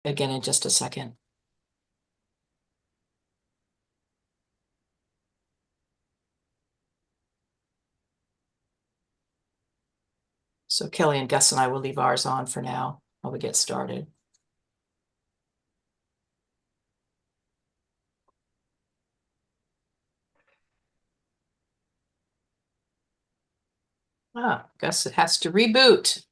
again in just a second. So Kelly and Gus and I will leave ours on for now while we get started. Gus, it has to reboot.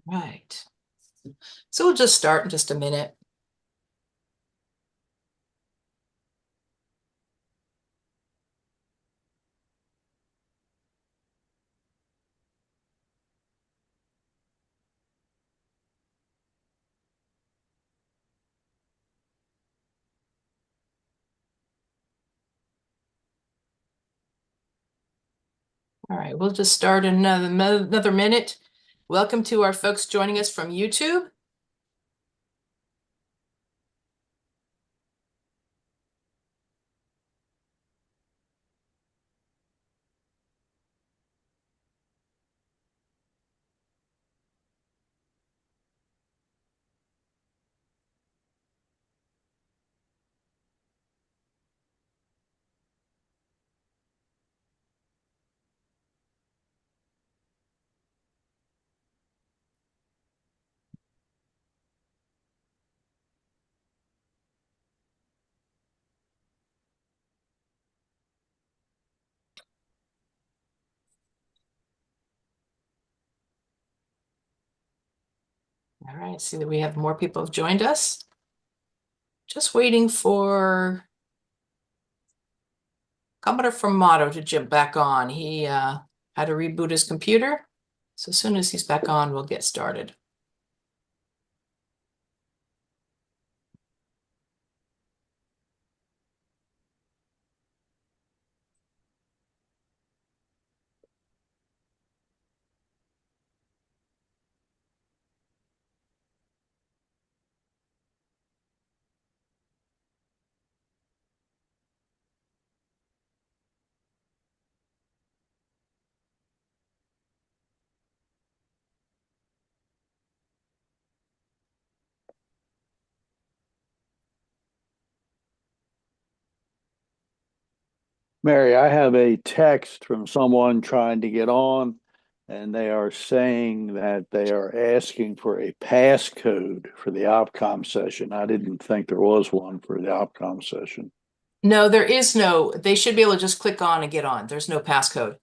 Right. So we'll just start in just a minute. All right, we'll just start in another minute. Welcome to our folks joining us from YouTube. All right, see that we have more people have joined us. Just waiting for Commodore Formato to jump back on. He had to reboot his computer. So as soon as he's back on, we'll get started. Mary, I have a text from someone trying to get on, and they are saying that they are asking for a passcode for the OPCOM session. I didn't think there was one for the OPCOM session. No, there is no, they should be able to just click on and get on. There's no passcode.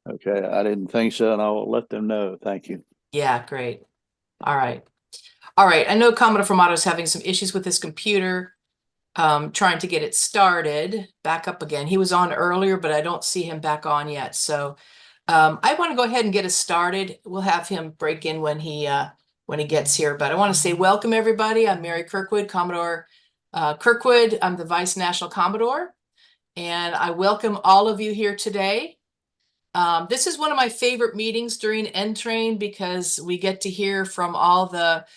Okay, I didn't think so, and I will let them know. Thank you. Yeah, great. All right. All right, I know Commodore Formato is having some issues with his computer, trying to get it started back up again. He was on earlier, but I don't see him back on yet. So I want to go ahead and get us started. We'll have him break in when he gets here. But I want to say welcome, everybody. I'm Mary Kirkwood, Commodore Kirkwood. I'm the Vice National Commodore, and I welcome all of you here today. This is one of my favorite meetings during NTRAIN because we get to hear from all the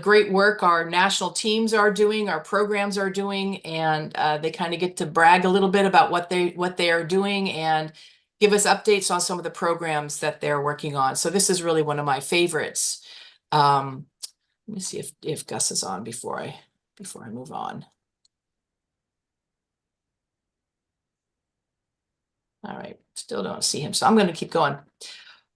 great work our national teams are doing, our programs are doing, and they kind of get to brag a little bit about what they are doing and give us updates on some of the programs that they're working on. So this is really one of my favorites. Let me see if Gus is on before I move on. All right, still don't see him, so I'm going to keep going.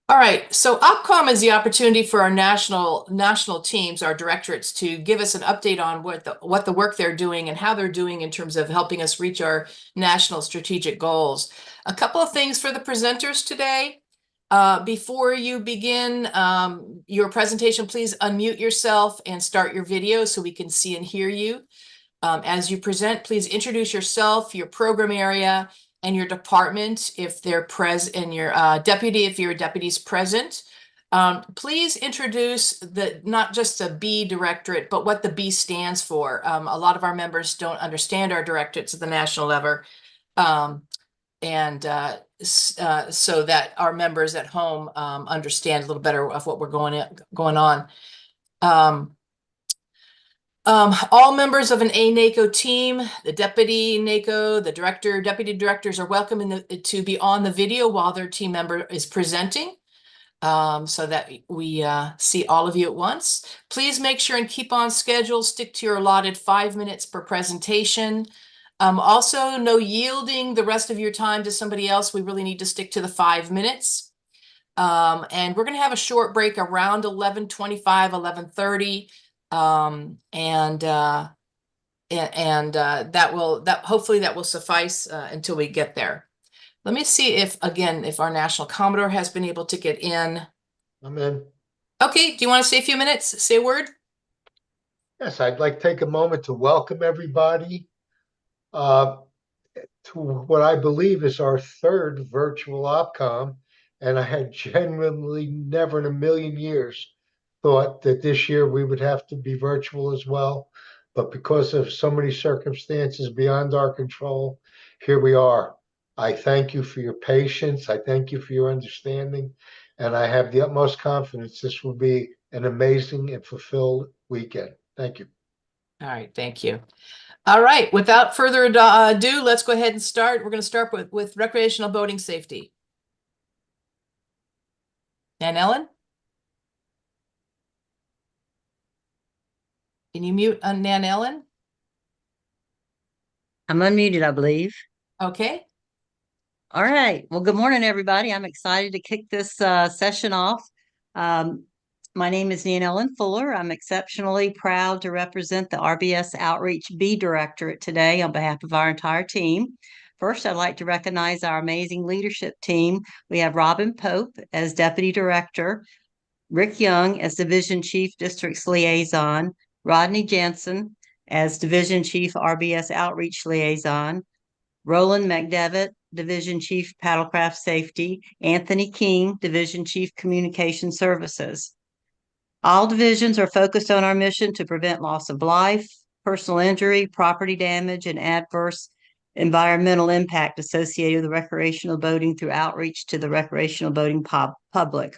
All right, so OPCOM is the opportunity for our national teams, our directorates, to give us an update on what the work they're doing and how they're doing in terms of helping us reach our national strategic goals. A couple of things for the presenters today. Before you begin your presentation, please unmute yourself and start your video so we can see and hear you. As you present, please introduce yourself, your program area, and your department if they're present, and your deputy if your deputy's present. Please introduce not just the B directorate, but what the B stands for. A lot of our members don't understand our directorates at the national level. So that our members at home understand a little better of what we're going on. All members of an NACO team, the deputy NACO, the director, deputy directors are welcome to be on the video while their team member is presenting, so that we see all of you at once. Please make sure and keep on schedule. Stick to your allotted 5 minutes per presentation. Also, no yielding the rest of your time to somebody else. We really need to stick to the 5 minutes. And we're going to have a short break around 11:25, 11:30. Hopefully that will suffice until we get there. Let me see if our National Commodore has been able to get in. I'm in. Okay, do you want to say a few minutes? Say a word? Yes, I'd like to take a moment to welcome everybody to what I believe is our third virtual OPCOM. And I had genuinely never in a million years thought that this year we would have to be virtual as well. But because of so many circumstances beyond our control, here we are. I thank you for your patience. I thank you for your understanding. And I have the utmost confidence this will be an amazing and fulfilled weekend. Thank you. All right, thank you. All right, without further ado, let's go ahead and start. We're going to start with recreational boating safety. Nan Ellen? Can you mute Nan Ellen? I'm unmuted, I believe. Okay. All right. Well, good morning, everybody. I'm excited to kick this session off. My name is Nan Ellen Fuller. I'm exceptionally proud to represent the RBS Outreach B Directorate today on behalf of our entire team. First, I'd like to recognize our amazing leadership team. We have Robin Pope as Deputy Director, Rick Young as Division Chief Districts Liaison, Rodney Jansen as Division Chief RBS Outreach Liaison, Roland McDevitt, Division Chief Paddlecraft Safety, Anthony King, Division Chief Communication Services. All divisions are focused on our mission to prevent loss of life, personal injury, property damage, and adverse environmental impact associated with recreational boating through outreach to the recreational boating public.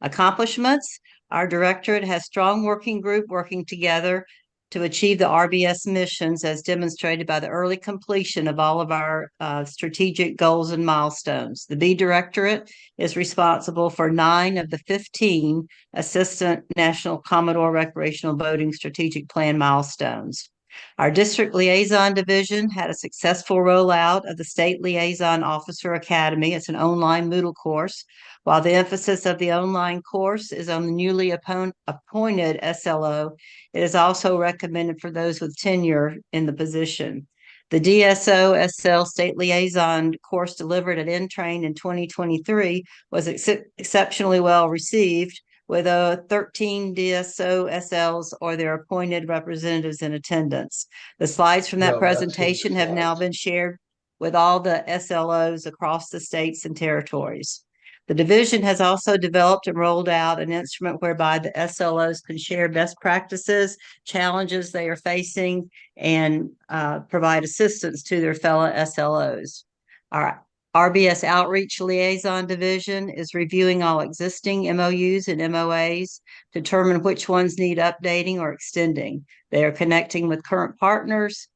Accomplishments: our directorate has strong working group working together to achieve the RBS missions as demonstrated by the early completion of all of our strategic goals and milestones. The B Directorate is responsible for 9 of the 15 Assistant National Commodore Recreational Boating Strategic Plan milestones. Our District Liaison Division had a successful rollout of the State Liaison Officer Academy. It's an online Moodle course. While the emphasis of the online course is on the newly appointed SLO, it is also recommended for those with tenure in the position. The DSO SL State Liaison course delivered at NTRAIN in 2023 was exceptionally well received, with 13 DSO SLs or their appointed representatives in attendance. The slides from that presentation have now been shared with all the SLOs across the states and territories. The division has also developed and rolled out an instrument whereby the SLOs can share best practices, challenges they are facing, and provide assistance to their fellow SLOs. Our RBS Outreach Liaison Division is reviewing all existing MOUs and MOAs to determine which ones need updating or extending. They are connecting with current partners,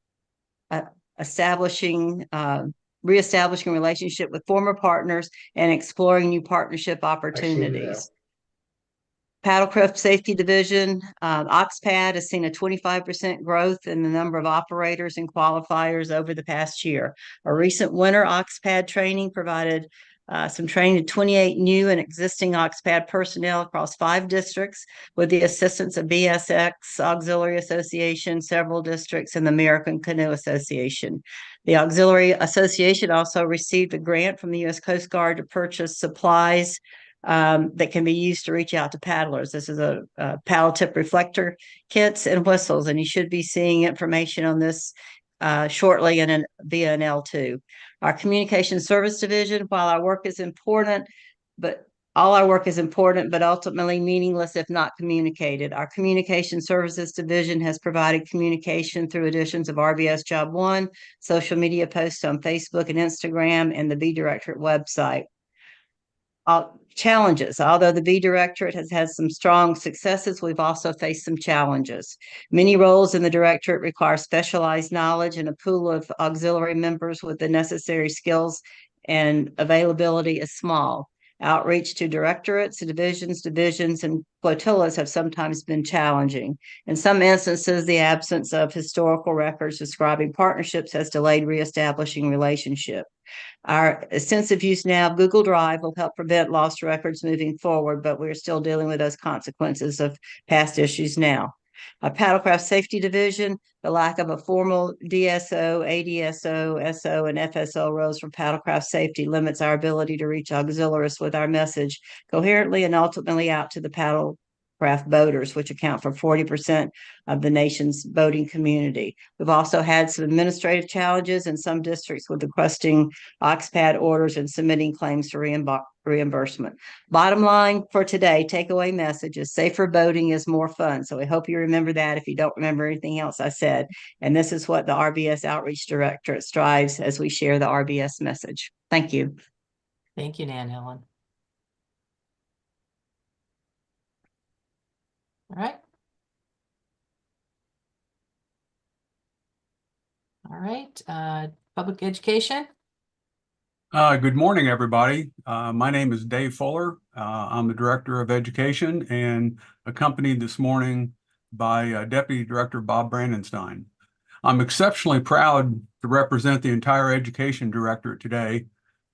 reestablishing relationship with former partners, and exploring new partnership opportunities. Paddlecraft Safety Division, OXPAD has seen a 25% growth in the number of operators and qualifiers over the past year. A recent winter OXPAD training provided some training to 28 new and existing OXPAD personnel across 5 districts with the assistance of BSX Auxiliary Association, several districts, and the American Canoe Association. The Auxiliary Association also received a grant from the U.S. Coast Guard to purchase supplies that can be used to reach out to paddlers. This is a paddle tip reflector kits and whistles, and you should be seeing information on this shortly via an L2. Our Communication Service Division, while our work is important, but All our work is important, but ultimately meaningless if not communicated. Our Communication Services Division has provided communication through editions of RBS Job 1, social media posts on Facebook and Instagram, and the B Directorate website. Challenges. Although the B Directorate has had some strong successes, we've also faced some challenges. Many roles in the Directorate require specialized knowledge, and a pool of auxiliary members with the necessary skills and availability is small. Outreach to directorates, divisions, and flotillas have sometimes been challenging. In some instances, the absence of historical records describing partnerships has delayed reestablishing relationships. Our extensive use now of Google Drive will help prevent lost records moving forward, but we're still dealing with those consequences of past issues now. Our Paddlecraft Safety Division, the lack of a formal DSO, ADSO, SO, and FSO roles for paddlecraft safety limits our ability to reach auxiliaries with our message coherently and ultimately out to the paddlecraft boaters, which account for 40% of the nation's boating community. We've also had some administrative challenges in some districts with requesting OXPAD orders and submitting claims for reimbursement. Bottom line for today, takeaway message is safer boating is more fun. So I hope you remember that if you don't remember anything else I said. And this is what the RBS Outreach Directorate strives as we share the RBS message. Thank you. Thank you, Nan Ellen. All right. All right. Public education. Good morning, everybody. My name is Dave Fuller. I'm the Director of Education and accompanied this morning by Deputy Director Bob Brandenstein. I'm exceptionally proud to represent the entire Education Directorate today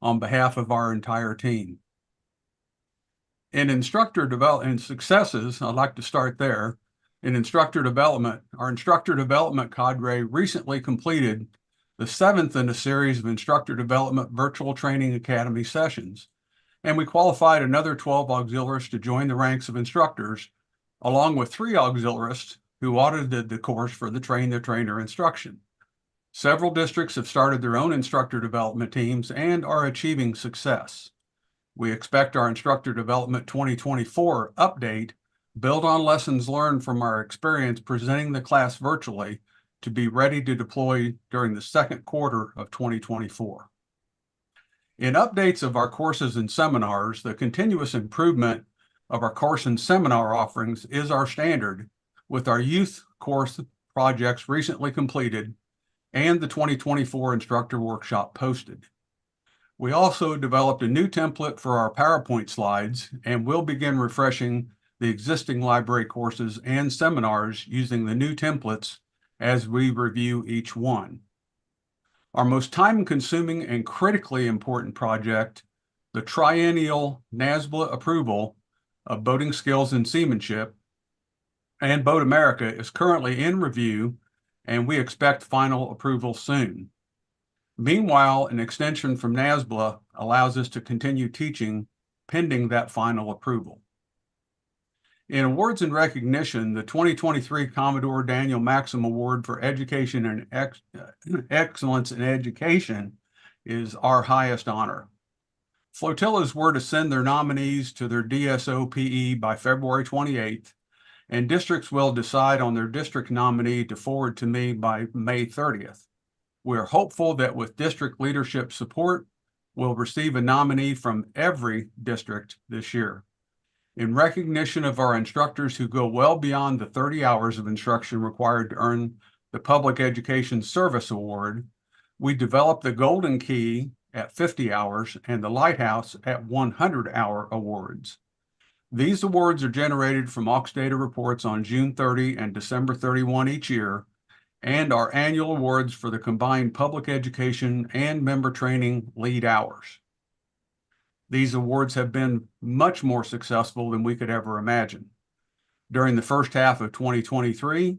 on behalf of our entire team. In instructor development successes, I'd like to start there. In instructor development, our instructor development cadre recently completed the 7th in a series of instructor development virtual training academy sessions, and we qualified another 12 auxiliaries to join the ranks of instructors, along with 3 auxiliaries who audited the course for the Train the Trainer instruction. Several districts have started their own instructor development teams and are achieving success. We expect our Instructor Development 2024 update, build on lessons learned from our experience presenting the class virtually, to be ready to deploy during the second quarter of 2024. In updates of our courses and seminars, the continuous improvement of our course and seminar offerings is our standard, with our youth course projects recently completed and the 2024 instructor workshop posted. We also developed a new template for our PowerPoint slides and will begin refreshing the existing library courses and seminars using the new templates as we review each one. Our most time-consuming and critically important project, the triennial NASBLA approval of boating skills and seamanship and Boat America, is currently in review, and we expect final approval soon. Meanwhile, an extension from NASBLA allows us to continue teaching pending that final approval. In awards and recognition, the 2023 Commodore Daniel Maxim Award for Education and Excellence in Education is our highest honor. Flotillas were to send their nominees to their DSOPE by February 28th, and districts will decide on their district nominee to forward to me by May 30th. We are hopeful that with district leadership support, we'll receive a nominee from every district this year. In recognition of our instructors who go well beyond the 30 hours of instruction required to earn the Public Education Service Award, we developed the Golden Key at 50 hours and the Lighthouse at 100-hour awards. These awards are generated from AUX data reports on June 30 and December 31 each year, and are annual awards for the combined public education and member training lead hours. These awards have been much more successful than we could ever imagine. During the first half of 2023,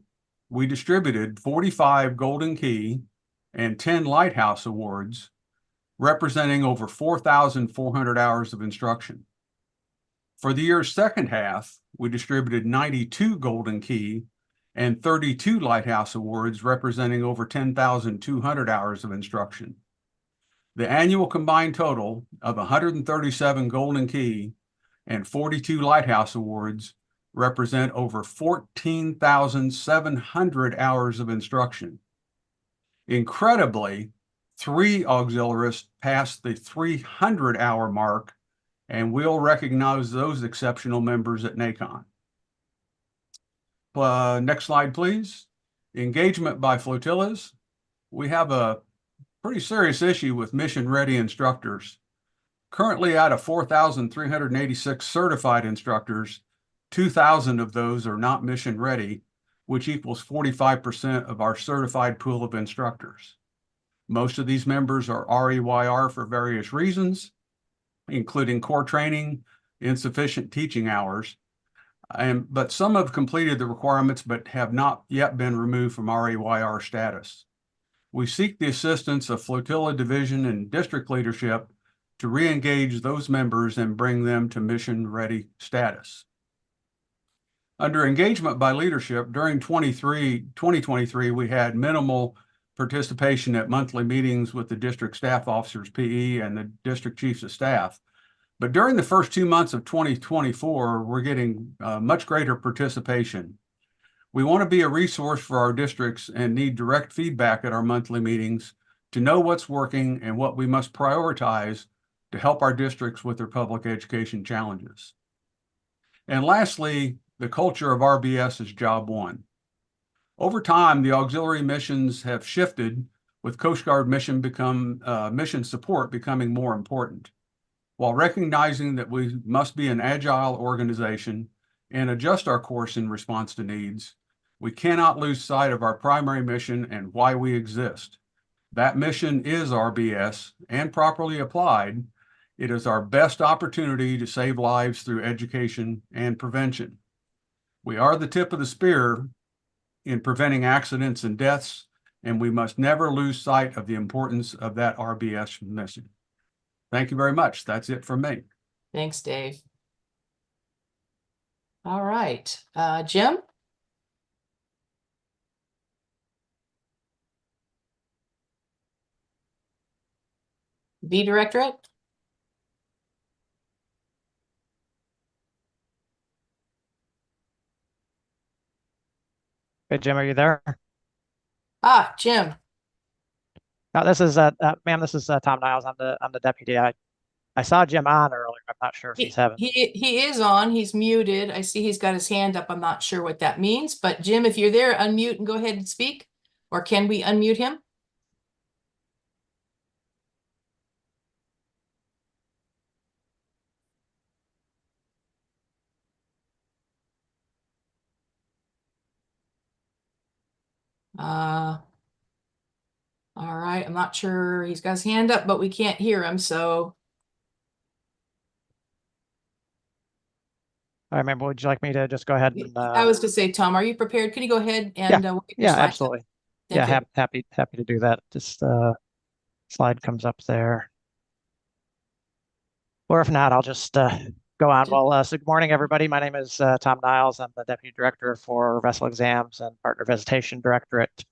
we distributed 45 Golden Key and 10 Lighthouse Awards, representing over 4,400 hours of instruction. For the year's second half, we distributed 92 Golden Key and 32 Lighthouse Awards, representing over 10,200 hours of instruction. The annual combined total of 137 Golden Key and 42 Lighthouse Awards represent over 14,700 hours of instruction. Incredibly, 3 auxiliaries passed the 300-hour mark, and we'll recognize those exceptional members at NACON. Next slide, please. Engagement by flotillas. We have a pretty serious issue with mission-ready instructors. Currently, out of 4,386 certified instructors, 2,000 of those are not mission-ready, which equals 45% of our certified pool of instructors. Most of these members are REYR for various reasons, including core training, insufficient teaching hours, but some have completed the requirements but have not yet been removed from REYR status. We seek the assistance of flotilla division and district leadership to re-engage those members and bring them to mission-ready status. Under engagement by leadership, during 2023, we had minimal participation at monthly meetings with the district staff officers, PE, and the district chiefs of staff. But during the first 2 months of 2024, we're getting much greater participation. We want to be a resource for our districts and need direct feedback at our monthly meetings to know what's working and what we must prioritize to help our districts with their public education challenges. And lastly, the culture of RBS is job one. Over time, the auxiliary missions have shifted, with Coast Guard mission support becoming more important. While recognizing that we must be an agile organization and adjust our course in response to needs, we cannot lose sight of our primary mission and why we exist. That mission is RBS, and properly applied, it is our best opportunity to save lives through education and prevention. We are the tip of the spear in preventing accidents and deaths, and we must never lose sight of the importance of that RBS mission. Thank you very much. That's it from me. Thanks, Dave. All right, Jim? V Directorate? Hey, Jim, are you there? Ah, Jim. No, this is ma'am, this is Tom Niles. I'm the deputy. I saw Jim on earlier. I'm not sure if he's having. He is on. He's muted. I see he's got his hand up. I'm not sure what that means, but Jim, if you're there, unmute and go ahead and speak. Or can we unmute him? All right. I'm not sure. He's got his hand up, but we can't hear him. So I remember. Would you like me to just go ahead and? I was to say, Tom, are you prepared? Can you go ahead and we'll get your Yeah, slides up? absolutely. Thank Yeah, you. happy to do that. Just slide comes up there. Or if not, I'll just go on. Well, so good morning, everybody. My name is Tom Niles. I'm the Deputy Director for Vessel Exams and Partner Visitation Directorate.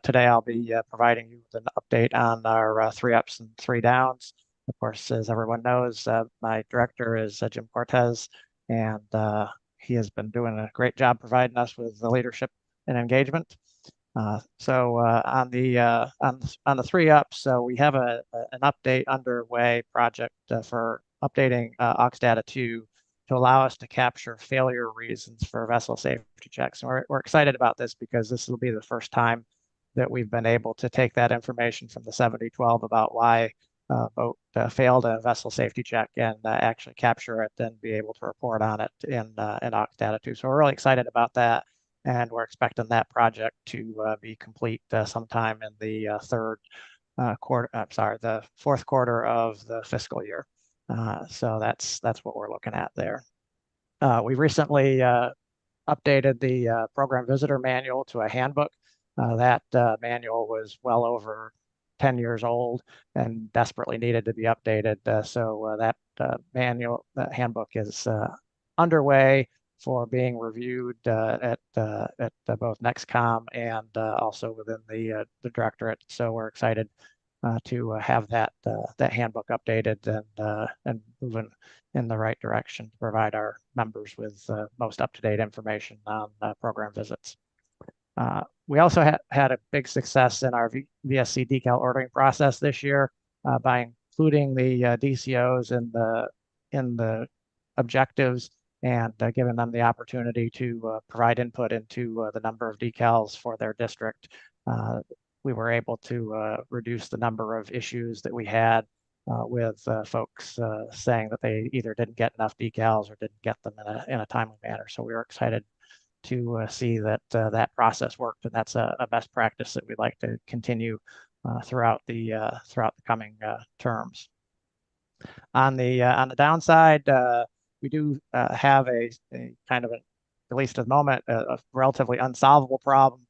Today, I'll be providing you with an update on our 3 ups and 3 downs. Of course, as everyone knows, my director is Jim Cortez, and he has been doing a great job providing us with the leadership and engagement. So on the 3 ups, we have an update underway project for updating aux data 2 to allow us to capture failure reasons for vessel safety checks. And we're excited about this because this will be the first time that we've been able to take that information from the 7012 about why boat failed a vessel safety check and actually capture it and be able to report on it in aux data 2. So we're really excited about that. And we're expecting that project to be complete sometime in the the 4th quarter of the fiscal year. So that's what we're looking at there. We recently updated the program visitor manual to a handbook. That manual was well over 10 years old and desperately needed to be updated. So that handbook is underway for being reviewed at both NEXCOM and also within the directorate. So we're excited to have that handbook updated and moving in the right direction to provide our members with most up-to-date information on program visits. We also had a big success in our VSC decal ordering process this year by including the DCOs in the objectives and giving them the opportunity to provide input into the number of decals for their district. We were able to reduce the number of issues that we had with folks saying that they either didn't get enough decals or didn't get them in a timely manner. So we were excited to see that that process worked, and that's a best practice that we'd like to continue throughout the coming terms. On the downside, we do have a kind of at least at the moment, a relatively unsolvable problem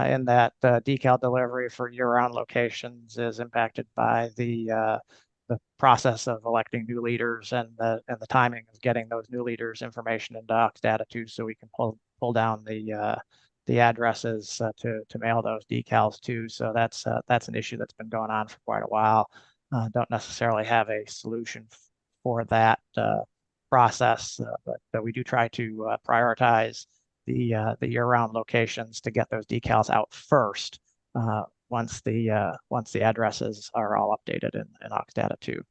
in that decal delivery for year-round locations is impacted by the process of electing new leaders and the timing of getting those new leaders information into Ox Data 2, so we can pull down the addresses to mail those decals to. So that's an issue that's been going on for quite a while. Don't necessarily have a solution for that process, but we do try to prioritize the year-round locations to get those decals out first once the addresses are all updated in Ox Data 2.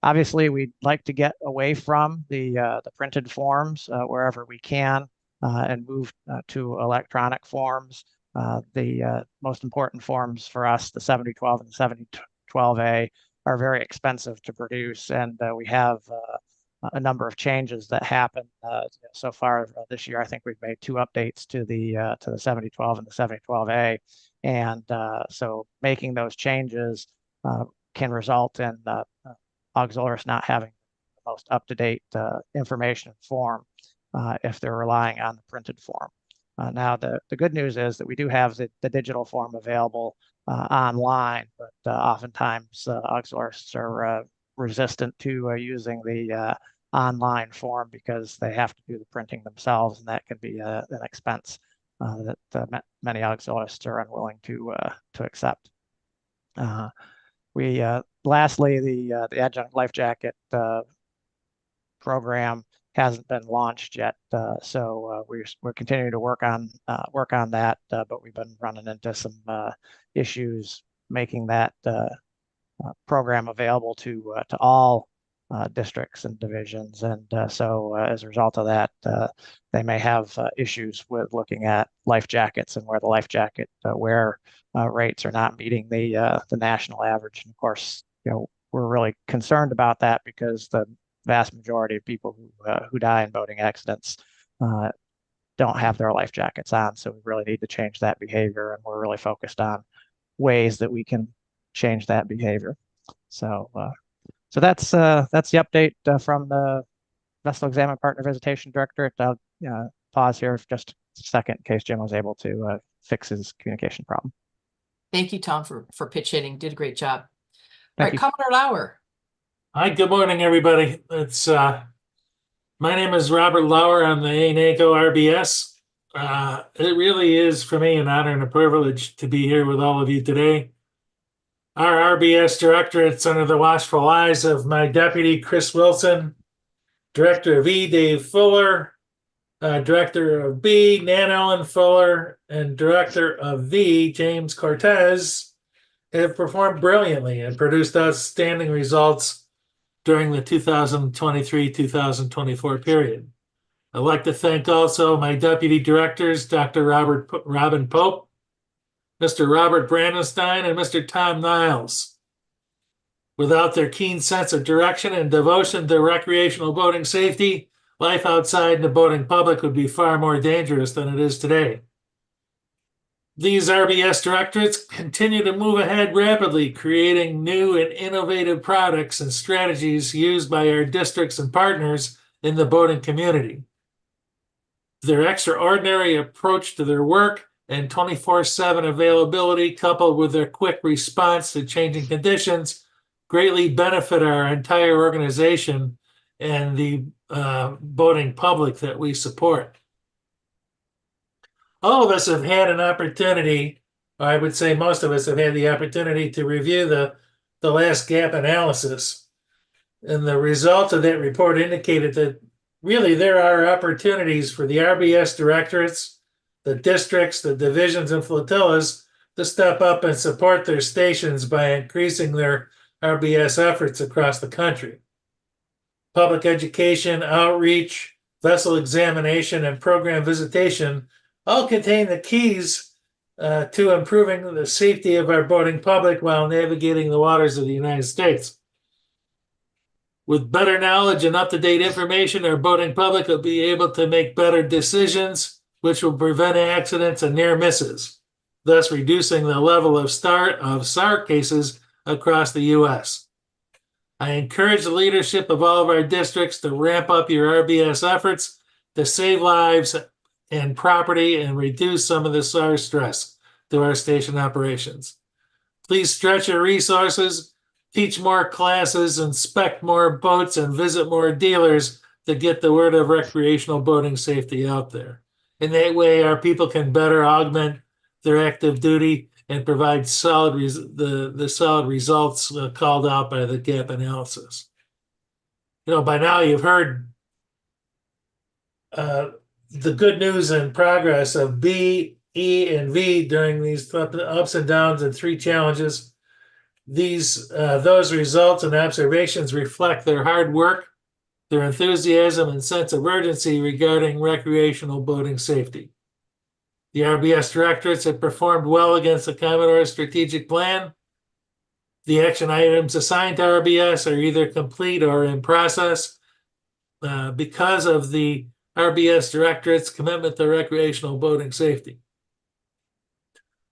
Obviously, we'd like to get away from the printed forms wherever we can and move to electronic forms. The most important forms for us, the 7012 and the 7012A, are very expensive to produce, and we have a number of changes that happen so far this year. I think we've made 2 updates to the 7012 and the 7012A, and so making those changes can result in auxiliaries not having the most up-to-date information form if they're relying on the printed form. Now, the good news is that we do have the digital form available online, but oftentimes auxiliaries are resistant to using the online form because they have to do the printing themselves, and that can be an expense that many auxiliaries are unwilling to accept. Lastly, the adjunct life jacket program hasn't been launched yet, so we're continuing to work on that, but we've been running into some issues making that program available to all districts and divisions, and so as a result of that, they may have issues with looking at life jackets and where the life jacket wear rates are not meeting the national average. And of course, we're really concerned about that because the vast majority of people who die in boating accidents don't have their life jackets on. So we really need to change that behavior, and we're really focused on ways that we can change that behavior. So that's the update from the Vessel Exam and Partner Visitation Directorate. I'll pause here for just a second in case Jim was able to fix his communication problem. Thank you, Tom, for pitch hitting. Did a great job. All Thank right, you. Commodore Lauer. Hi, good morning, everybody. My name is Robert Lauer. I'm the ANACO RBS. It really is for me an honor and a privilege to be here with all of you today. Our RBS directorate's under the watchful eyes of my deputy, Chris Wilson, director of E, Dave Fuller, director of B, Nan Ellen Fuller, and director of V, James Cortez, have performed brilliantly and produced outstanding results during the 2023-2024 period. I'd like to thank also my deputy directors, Dr. Robin Pope, Mr. Robert Brandenstein, and Mr. Tom Niles. Without their keen sense of direction and devotion to recreational boating safety, life outside the boating public would be far more dangerous than it is today. These RBS directorates continue to move ahead rapidly, creating new and innovative products and strategies used by our districts and partners in the boating community. Their extraordinary approach to their work and 24/7 availability, coupled with their quick response to changing conditions, greatly benefit our entire organization and the boating public that we support. All of us have had an opportunity I would say most of us have had the opportunity to review the last gap analysis. And the results of that report indicated that really there are opportunities for the RBS directorates, the districts, the divisions, and flotillas to step up and support their stations by increasing their RBS efforts across the country. Public education, outreach, vessel examination, and program visitation all contain the keys to improving the safety of our boating public while navigating the waters of the United States. With better knowledge and up-to-date information, our boating public will be able to make better decisions, which will prevent accidents and near misses, thus reducing the level of SAR cases across the U.S. I encourage the leadership of all of our districts to ramp up your RBS efforts to save lives and property and reduce some of the SAR stress to our station operations. Please stretch your resources, teach more classes, inspect more boats, and visit more dealers to get the word of recreational boating safety out there. In that way, our people can better augment their active duty and provide solid results called out by the gap analysis. By now you've heard the good news and progress of B, E, and V during these ups and downs and 3 challenges. Those results and observations reflect their hard work, their enthusiasm, and sense of urgency regarding recreational boating safety. The RBS directorates have performed well against the Commodore strategic plan. The action items assigned to RBS are either complete or in process because of the RBS directorate's commitment to recreational boating safety.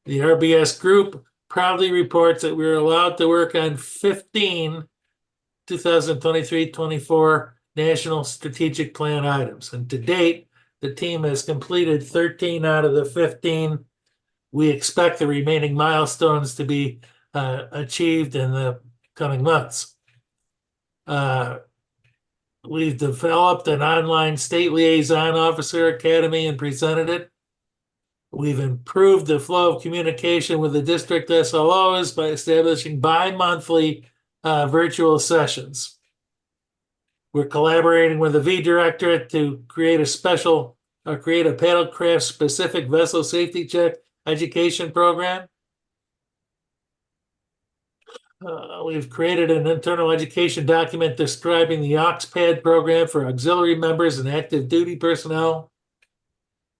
The RBS group proudly reports that we're allowed to work on 15 2023-24 National Strategic Plan items. And to date, the team has completed 13 out of the 15. We expect the remaining milestones to be achieved in the coming months. We've developed an online state liaison officer academy and presented it. We've improved the flow of communication with the district SLOs by establishing bi-monthly virtual sessions. We're collaborating with the V Directorate to create a paddlecraft specific vessel safety check education program. We've created an internal education document describing the AuxPad program for auxiliary members and active duty personnel.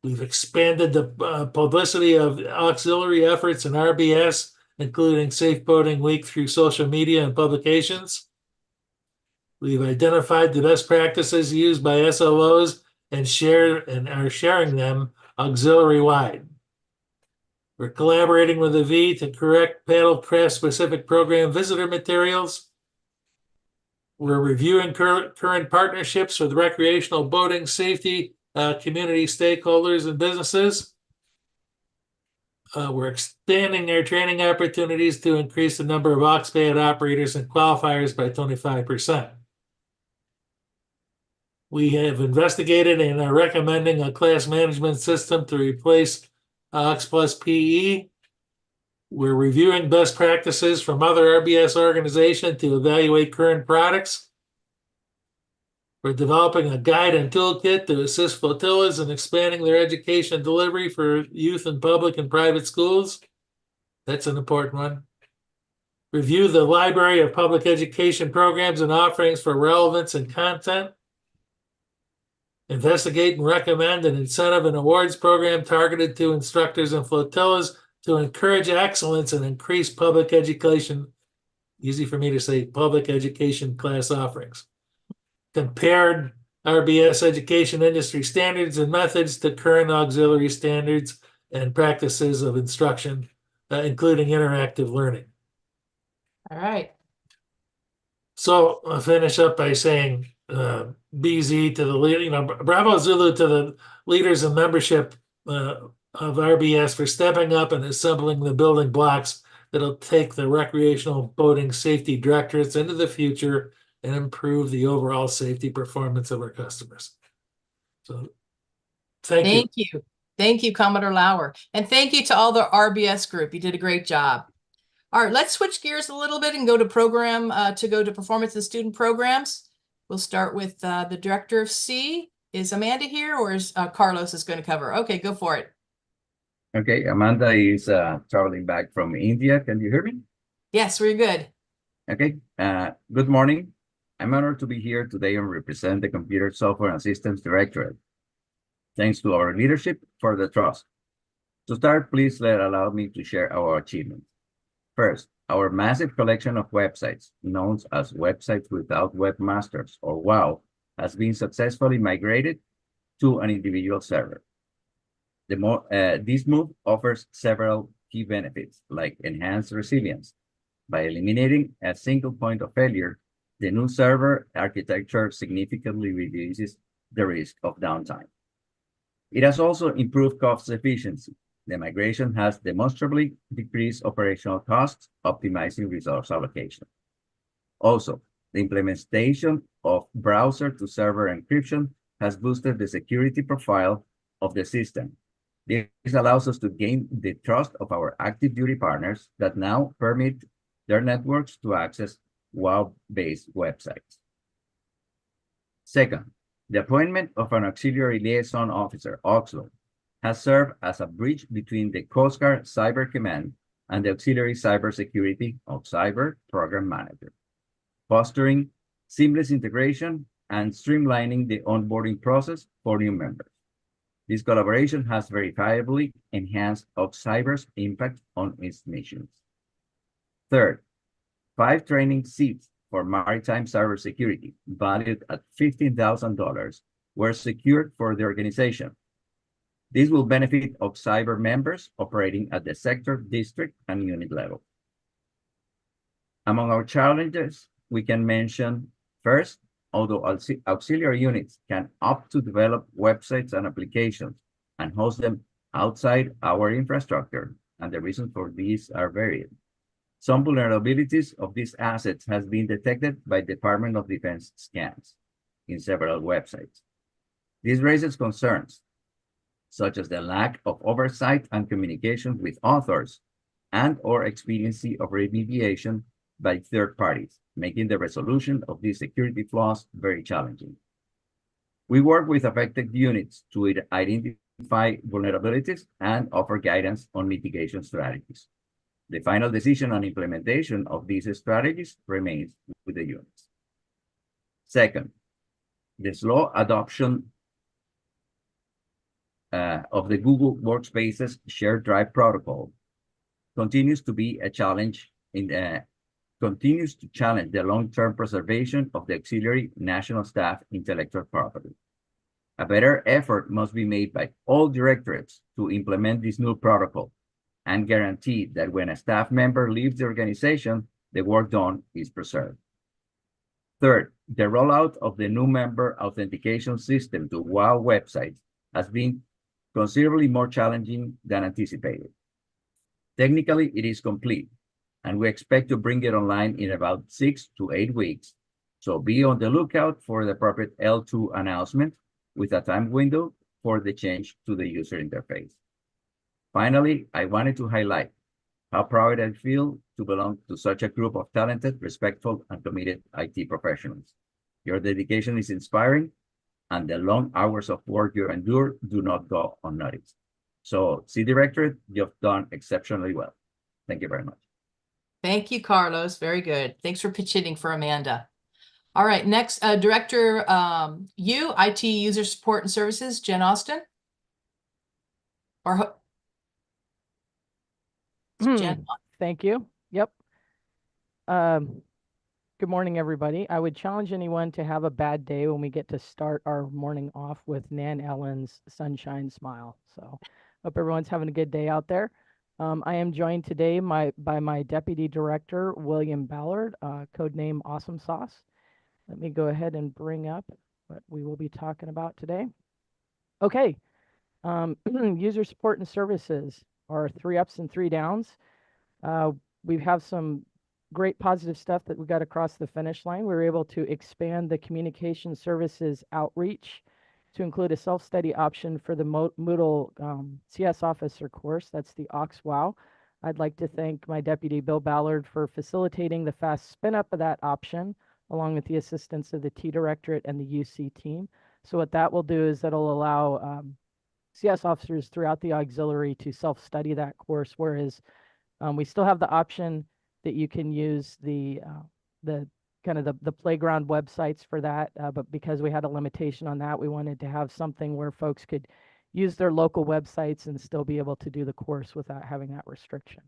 We've expanded the publicity of auxiliary efforts in RBS, including Safe Boating Week through social media and publications. We've identified the best practices used by SLOs and are sharing them auxiliary-wide. We're collaborating with the V to correct paddlecraft specific program visitor materials. We're reviewing current partnerships with recreational boating safety community stakeholders and businesses. We're expanding our training opportunities to increase the number of AuxPad operators and qualifiers by 25%. We have investigated and are recommending a class management system to replace AUX Plus PE. We're reviewing best practices from other RBS organizations to evaluate current products. We're developing a guide and toolkit to assist flotillas in expanding their education delivery for youth and public and private schools. That's an important one. Review the library of public education programs and offerings for relevance and content. Investigate and recommend an incentive and awards program targeted to instructors and flotillas to encourage excellence and increase public education, easy for me to say, public education class offerings. Compared RBS education industry standards and methods to current auxiliary standards and practices of instruction, including interactive learning. All right. So I'll finish up by saying BZ to the leader, Bravo Zulu to the leaders and membership of RBS for stepping up and assembling the building blocks that'll take the recreational boating safety directorates into the future and improve the overall safety performance of our customers. So thank you. Thank you, Commodore Lauer. And thank you to all the RBS group. You did a great job. All right, let's switch gears a little bit and go to performance and student programs. We'll start with the director of C. Is Amanda here, or is Carlos is going to cover? Okay, go for it. Okay, Amanda is traveling back from India. Can you hear me? Yes, we're good. Okay, good morning. I'm honored to be here today and represent the Computer Software and Systems Directorate. Thanks to our leadership for the trust. To start, please allow me to share our achievements. First, our massive collection of websites, known as Websites Without Webmasters, or WOW, has been successfully migrated to an individual server. This move offers several key benefits, like enhanced resilience. By eliminating a single point of failure, the new server architecture significantly reduces the risk of downtime. It has also improved cost efficiency. The migration has demonstrably decreased operational costs, optimizing resource allocation. Also, the implementation of browser-to-server encryption has boosted the security profile of the system. This allows us to gain the trust of our active duty partners that now permit their networks to access WOW-based websites. Second, the appointment of an auxiliary liaison officer, OXLO, has served as a bridge between the Coast Guard Cyber Command and the Auxiliary Cybersecurity of Cyber Program Manager, fostering seamless integration and streamlining the onboarding process for new members. This collaboration has verifiably enhanced OxCyber's impact on its missions. Third, 5 training seats for maritime cybersecurity, valued at $15,000, were secured for the organization. This will benefit OxCyber members operating at the sector, district, and unit level. Among our challenges, we can mention, first, although auxiliary units can opt to develop websites and applications and host them outside our infrastructure, and the reasons for these are varied. Some vulnerabilities of these assets has been detected by Department of Defense scans in several websites. This raises concerns, such as the lack of oversight and communication with authors and/or expediency of remediation by third parties, making the resolution of these security flaws very challenging. We work with affected units to identify vulnerabilities and offer guidance on mitigation strategies. The final decision on implementation of these strategies remains with the units. Second, the slow adoption of the Google Workspace's shared drive protocol continues to be a challenge continues to challenge the long-term preservation of the auxiliary national staff intellectual property. A better effort must be made by all directorates to implement this new protocol and guarantee that when a staff member leaves the organization, the work done is preserved. Third, the rollout of the new member authentication system to WOW websites has been considerably more challenging than anticipated. Technically, it is complete, and we expect to bring it online in about 6 to 8 weeks. So be on the lookout for the appropriate L2 announcement with a time window for the change to the user interface. Finally, I wanted to highlight how proud I feel to belong to such a group of talented, respectful, and committed IT professionals. Your dedication is inspiring, and the long hours of work you endure do not go unnoticed. So, C Directorate, you've done exceptionally well. Thank you very much. Thank you, Carlos. Very good. Thanks for pitch hitting for Amanda. All right, next, Director IT User Support and Services, Jen Austin. Or Jen. Thank you. Yep. Good morning, everybody. I would challenge anyone to have a bad day when we get to start our morning off with Nan Ellen's Sunshine Smile. So hope everyone's having a good day out there. I am joined today by my Deputy Director, William Ballard, codename Awesome Sauce. Let me go ahead and bring up what we will be talking about today. Okay, user support and services are 3 ups and 3 downs. We have some great positive stuff that we got across the finish line. We were able to expand the communication services outreach to include a self-study option for the Moodle CS Officer course. That's the OXWOW. I'd like to thank my deputy, Bill Ballard, for facilitating the fast spin-up of that option, along with the assistance of the T Directorate and the UC team. So what that will do is it'll allow CS officers throughout the auxiliary to self-study that course, whereas we still have the option that you can use the kind of the playground websites for that, but because we had a limitation on that, we wanted to have something where folks could use their local websites and still be able to do the course without having that restriction.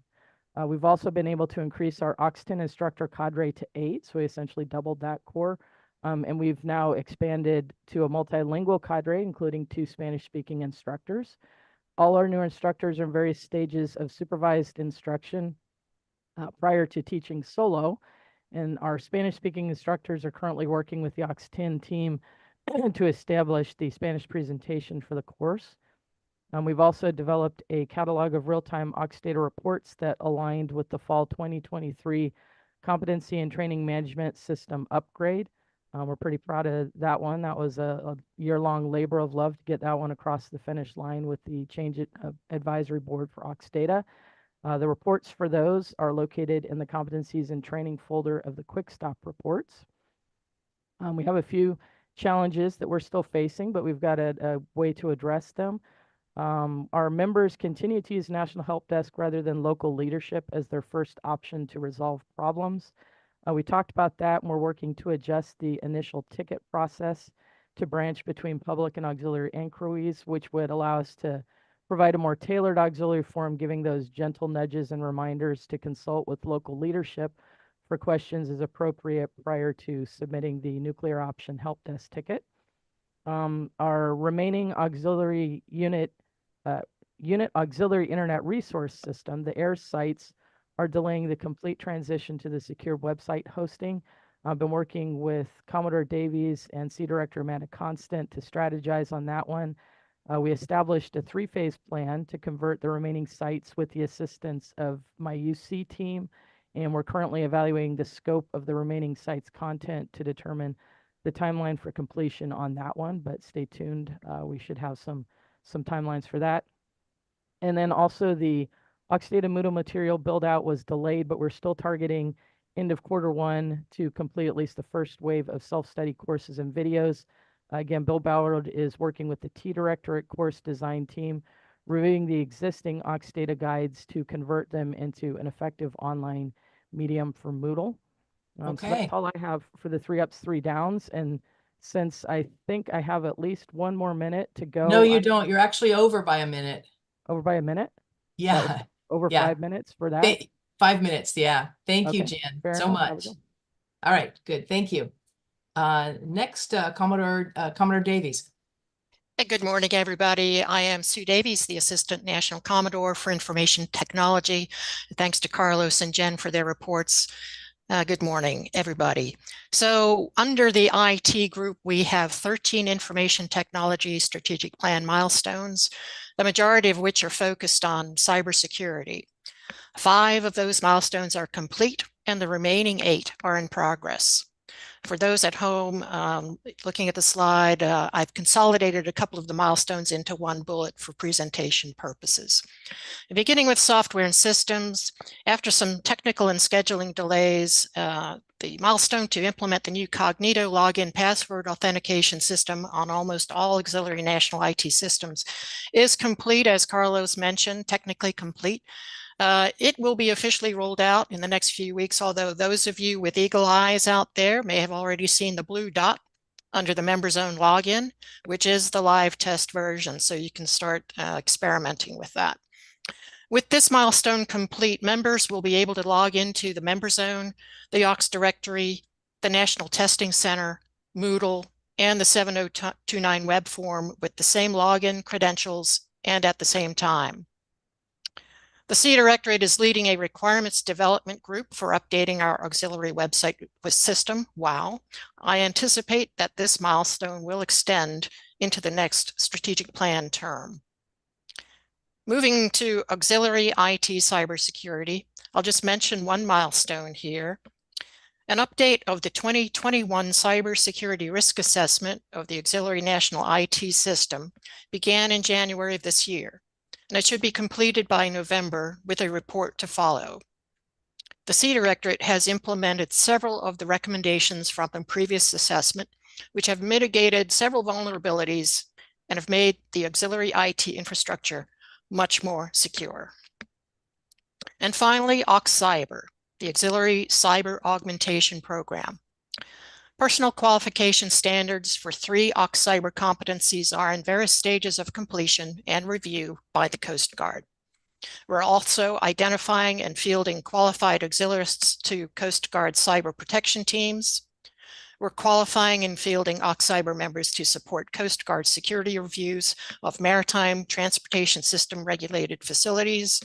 We've also been able to increase our OX10 instructor cadre to 8, so we essentially doubled that core. And we've now expanded to a multilingual cadre, including 2 Spanish-speaking instructors. All our new instructors are in various stages of supervised instruction prior to teaching solo. And our Spanish-speaking instructors are currently working with the OX10 team to establish the Spanish presentation for the course. We've also developed a catalog of real-time OX data reports that aligned with the fall 2023 Competency and Training Management System upgrade. We're pretty proud of that one. That was a year-long labor of love to get that one across the finish line with the Change Advisory Board for OX data. The reports for those are located in the Competencies and Training folder of the Quick Stop reports. We have a few challenges that we're still facing, but we've got a way to address them. Our members continue to use National Help Desk rather than local leadership as their first option to resolve problems. We talked about that, and we're working to adjust the initial ticket process to branch between public and auxiliary inquiries, which would allow us to provide a more tailored auxiliary form, giving those gentle nudges and reminders to consult with local leadership for questions as appropriate prior to submitting the nuclear option help desk ticket. Our remaining auxiliary unit auxiliary internet resource system, the AIR sites, are delaying the complete transition to the secure website hosting. I've been working with Commodore Davies and C Director Amanda Constant to strategize on that one. We established a 3-phase plan to convert the remaining sites with the assistance of my UC team, and we're currently evaluating the scope of the remaining sites' content to determine the timeline for completion on that one, but stay tuned. We should have some timelines for that. And then also the OX data Moodle material build out was delayed, but we're still targeting end of Q1 to complete at least the first wave of self-study courses and videos. Again, Bill Ballard is working with the T Directorate course design team, reviewing the existing OX data guides to convert them into an effective online medium for Moodle. So that's all I have for the 3 ups, 3 downs. And since I think I have at least 1 more minute to go. No, you don't. You're actually over by a minute. Over by a minute? Yeah. Over 5 minutes for that? 5 minutes. Yeah. Thank you, Okay, Jan, fair so enough. much. All right. Good. Thank you. Next, Commodore Davies. Good morning, everybody. I am Sue Davies, the Assistant National Commodore for Information Technology. Thanks to Carlos and Jen for their reports. Good morning, everybody. So under the IT group, we have 13 information technology strategic plan milestones, the majority of which are focused on cybersecurity. 5 of those milestones are complete, and the remaining 8 are in progress. For those at home looking at the slide, I've consolidated a couple of the milestones into 1 bullet for presentation purposes. Beginning with software and systems, after some technical and scheduling delays, the milestone to implement the new Cognito login password authentication system on almost all auxiliary national IT systems is complete, as Carlos mentioned, technically complete. It will be officially rolled out in the next few weeks, although those of you with eagle eyes out there may have already seen the blue dot under the member zone login, which is the live test version, so you can start experimenting with that. With this milestone complete, members will be able to log into the member zone, the aux directory, the National Testing Center, Moodle, and the 7029 web form with the same login credentials and at the same time. The C Directorate is leading a requirements development group for updating our auxiliary website with system, WOW. I anticipate that this milestone will extend into the next strategic plan term. Moving to auxiliary IT cybersecurity, I'll just mention 1 milestone here. An update of the 2021 cybersecurity risk assessment of the Auxiliary National IT System began in January of this year, and it should be completed by November with a report to follow. The C Directorate has implemented several of the recommendations from the previous assessment, which have mitigated several vulnerabilities and have made the auxiliary IT infrastructure much more secure. And finally, AUXCyber, the Auxiliary Cyber Augmentation Program. Personal qualification standards for 3 AUXCyber competencies are in various stages of completion and review by the Coast Guard. We're also identifying and fielding qualified auxiliarists to Coast Guard cyber protection teams. We're qualifying and fielding AUXCyber members to support Coast Guard security reviews of maritime transportation system regulated facilities.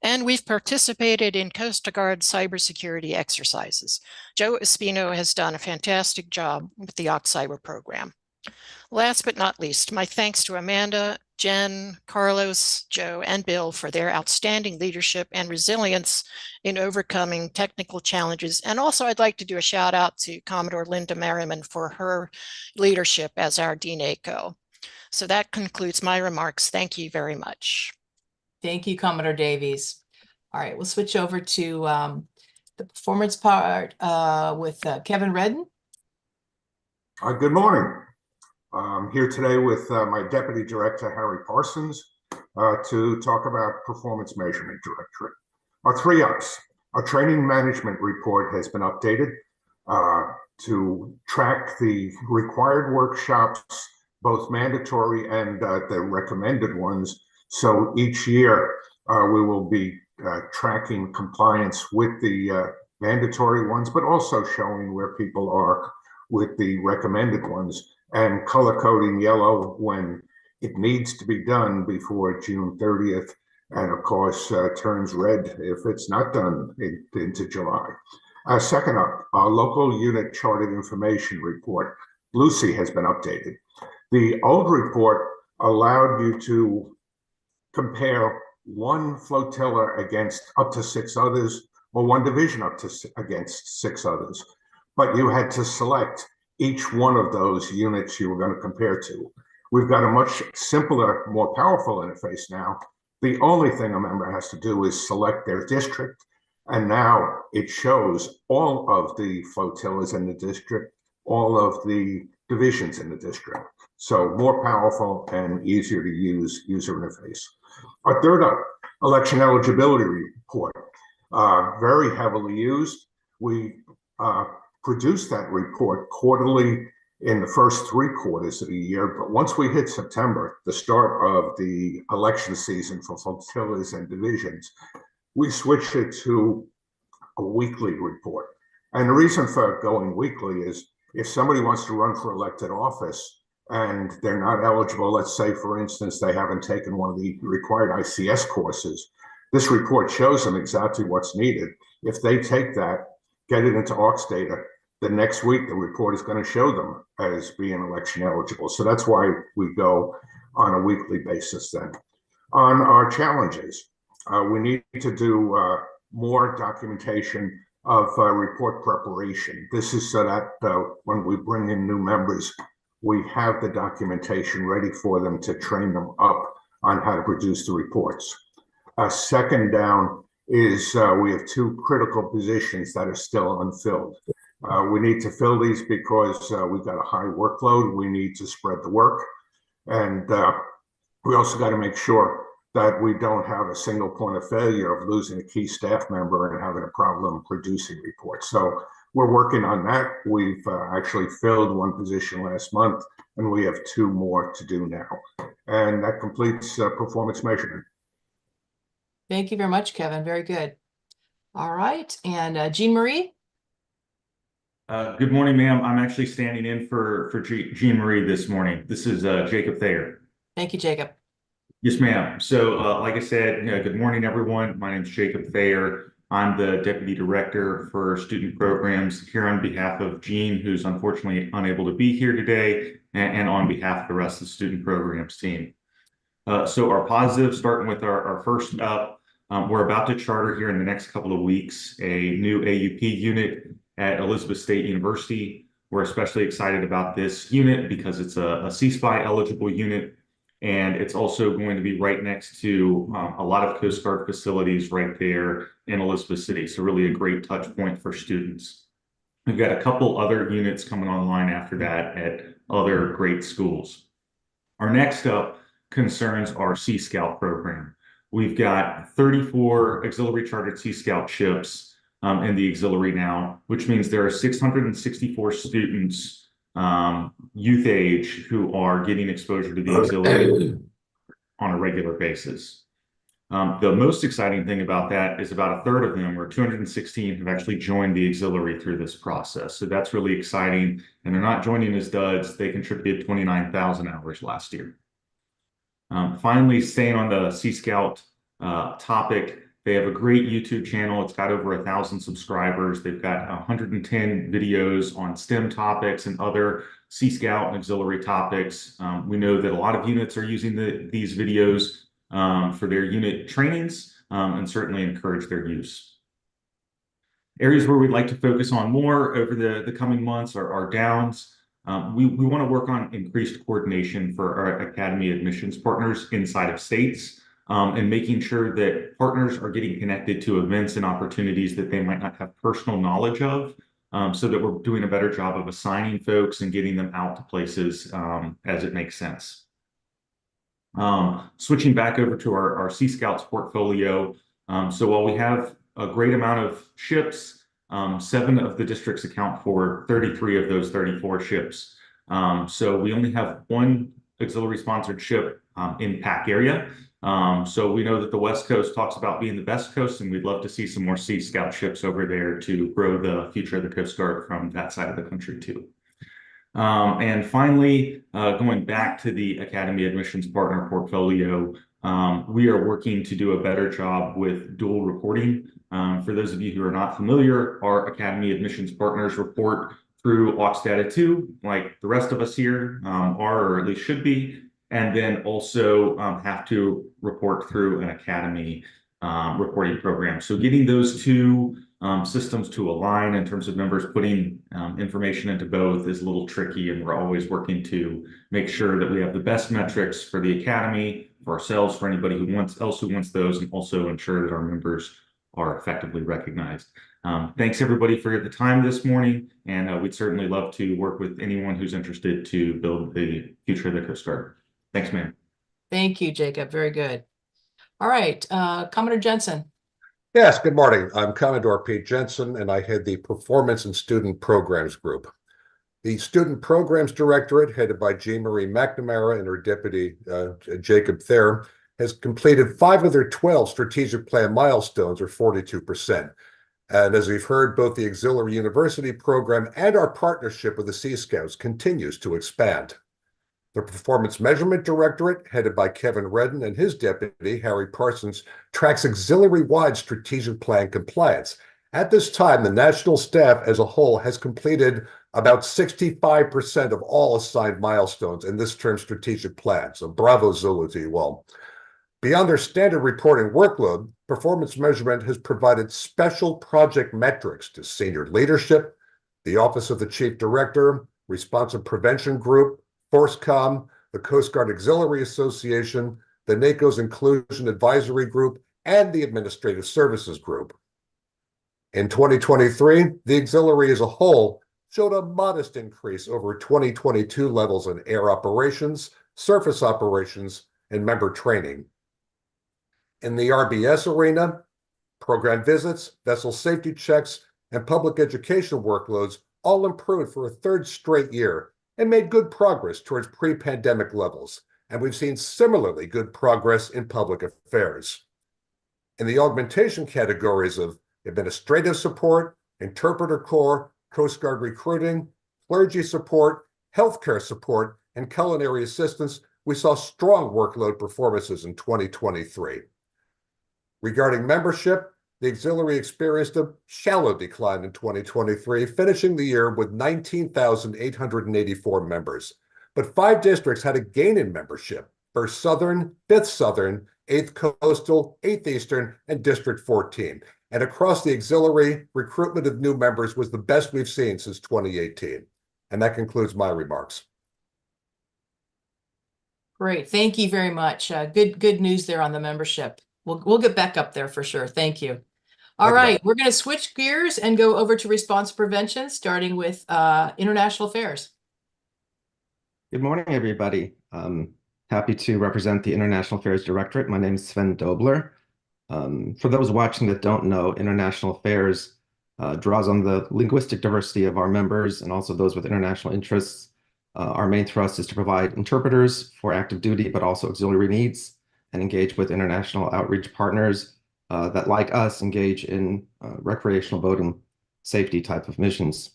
And we've participated in Coast Guard cybersecurity exercises. Joe Espino has done a fantastic job with the AUXCyber program. Last but not least, my thanks to Amanda, Jen, Carlos, Joe, and Bill for their outstanding leadership and resilience in overcoming technical challenges. And also I'd like to do a shout out to Commodore Linda Merriman for her leadership as our DNACO. So that concludes my remarks. Thank you very much. Thank you, Commodore Davies. All right, we'll switch over to the performance part with Kevin Redden. Good morning. I'm here today with my Deputy Director, Harry Parsons, to talk about Performance Measurement Directorate. Our 3 Ups. Our training management report has been updated to track the required workshops, both mandatory and the recommended ones. So each year we will be tracking compliance with the mandatory ones, but also showing where people are with the recommended ones and color coding yellow when it needs to be done before June 30th. And of course, turns red if it's not done into July. Second up, our local unit charted information report, Lucy, has been updated. The old report allowed you to compare one flotilla against up to 6 others, or one division against 6 others. But you had to select each one of those units you were going to compare to. We've got a much simpler, more powerful interface now. The only thing a member has to do is select their district, and now it shows all of the flotillas in the district, all of the divisions in the district. So more powerful and easier to use user interface. Our third up, election eligibility report, very heavily used. We produce that report quarterly in the first 3 quarters of the year, but once we hit September, the start of the election season for flotillas and divisions, we switched it to a weekly report. And the reason for going weekly is if somebody wants to run for elected office and they're not eligible, let's say, for instance, they haven't taken one of the required ICS courses, this report shows them exactly what's needed. If they take that, get it into AUX data, the next week the report is going to show them as being election eligible. So that's why we go on a weekly basis then. On our challenges, we need to do more documentation of report preparation. This is so that when we bring in new members, we have the documentation ready for them to train them up on how to produce the reports. Second down is we have 2 critical positions that are still unfilled. We need to fill these because we've got a high workload. We need to spread the work. And we also got to make sure that we don't have a single point of failure of losing a key staff member and having a problem producing reports. So we're working on that. We've actually filled 1 position last month, and we have 2 more to do now. And that completes performance measurement. Thank you very much, Kevin. Very good. All right. And Jean Marie? Good morning, ma'am. I'm actually standing in for Jean Marie this morning. This is Jacob Thayer. Thank you, Jacob. Yes, ma'am. So like I said, good morning, everyone. My name is Jacob Thayer. I'm the Deputy Director for Student Programs here on behalf of Jean, who's unfortunately unable to be here today, and on behalf of the rest of the Student Programs team. So our positives, starting with our first up, we're about to charter here in the next couple of weeks a new AUP unit at Elizabeth State University. We're especially excited about this unit because it's a C-SPI eligible unit, and it's also going to be right next to a lot of Coast Guard facilities right there in Elizabeth City. So really a great touch point for students. We've got a couple other units coming online after that at other great schools. Our next up concerns our Sea Scout program. We've got 34 auxiliary chartered Sea Scout ships in the auxiliary now, which means there are 664 students, youth age, who are getting exposure to the auxiliary on a regular basis. The most exciting thing about that is about a third of them, or 216, have actually joined the auxiliary through this process. So that's really exciting. And they're not joining as duds. They contributed 29,000 hours last year. Finally, staying on the Sea Scout topic, they have a great YouTube channel. It's got over 1,000 subscribers. They've got 110 videos on STEM topics and other Sea Scout and auxiliary topics. We know that a lot of units are using these videos for their unit trainings, and certainly encourage their use. Areas where we'd like to focus on more over the coming months are downs. We want to work on increased coordination for our academy admissions partners inside of states, and making sure that partners are getting connected to events and opportunities that they might not have personal knowledge of, so that we're doing a better job of assigning folks and getting them out to places as it makes sense. Switching back over to our Sea Scouts portfolio. So while we have a great amount of ships, 7 of the districts account for 33 of those 34 ships. So we only have 1 auxiliary sponsored ship in PAC area. So we know that the West Coast talks about being the best coast, and we'd love to see some more Sea Scout ships over there to grow the future of the Coast Guard from that side of the country too. And finally, going back to the Academy Admissions Partner portfolio, we are working to do a better job with dual reporting. For those of you who are not familiar, our Academy Admissions Partners report through AUX Data 2, like the rest of us here are, or at least should be, and then also have to report through an Academy reporting program. So getting those two systems to align in terms of members putting information into both is a little tricky, and we're always working to make sure that we have the best metrics for the Academy, for ourselves, for anybody who wants those, and also ensure that our members are effectively recognized. Thanks everybody for the time this morning, and we'd certainly love to work with anyone who's interested to build the future of the Coast Guard. Thanks, ma'am. Thank you, Jacob. Very good. All right, Commodore Jensen. Yes, good morning. I'm Commodore Pete Jensen, and I head the Performance and Student Programs Group. The Student Programs Directorate, headed by Jean Marie McNamara and her deputy, Jacob Thayer, has completed 5 of their 12 strategic plan milestones, or 42%. And as we've heard, both the Auxiliary University program and our partnership with the Sea Scouts continues to expand. The Performance Measurement Directorate, headed by Kevin Redden and his deputy, Harry Parsons, tracks auxiliary-wide strategic plan compliance. At this time, the national staff as a whole has completed about 65% of all assigned milestones in this term's strategic plan. So bravo, Zulu, to you all. Beyond their standard reporting workload, performance measurement has provided special project metrics to senior leadership, the Office of the Chief Director, Responsive Prevention Group, FORCECOM, the Coast Guard Auxiliary Association, the NACO's Inclusion Advisory Group, and the Administrative Services Group. In 2023, the auxiliary as a whole showed a modest increase over 2022 levels in air operations, surface operations, and member training. In the RBS arena, program visits, vessel safety checks, and public education workloads all improved for a 3rd straight year and made good progress towards pre-pandemic levels. And we've seen similarly good progress in public affairs. In the augmentation categories of administrative support, interpreter corps, Coast Guard recruiting, clergy support, healthcare support, and culinary assistance, we saw strong workload performances in 2023. Regarding membership, the auxiliary experienced a shallow decline in 2023, finishing the year with 19,884 members. But 5 districts had a gain in membership: 1st Southern, 5th Southern, 8th Coastal, 8th Eastern, and District 14. And across the auxiliary, recruitment of new members was the best we've seen since 2018. And that concludes my remarks. Great. Thank you very much. Good news there on the membership. We'll get back up there for sure. Thank you. All right, we're going to switch gears and go over to response prevention, starting with international affairs. Good morning, everybody. Happy to represent the International Affairs Directorate. My name is Sven Dobler. For those watching that don't know, International Affairs draws on the linguistic diversity of our members and also those with international interests. Our main thrust is to provide interpreters for active duty, but also auxiliary needs, and engage with international outreach partners that, like us, engage in recreational boating safety type of missions.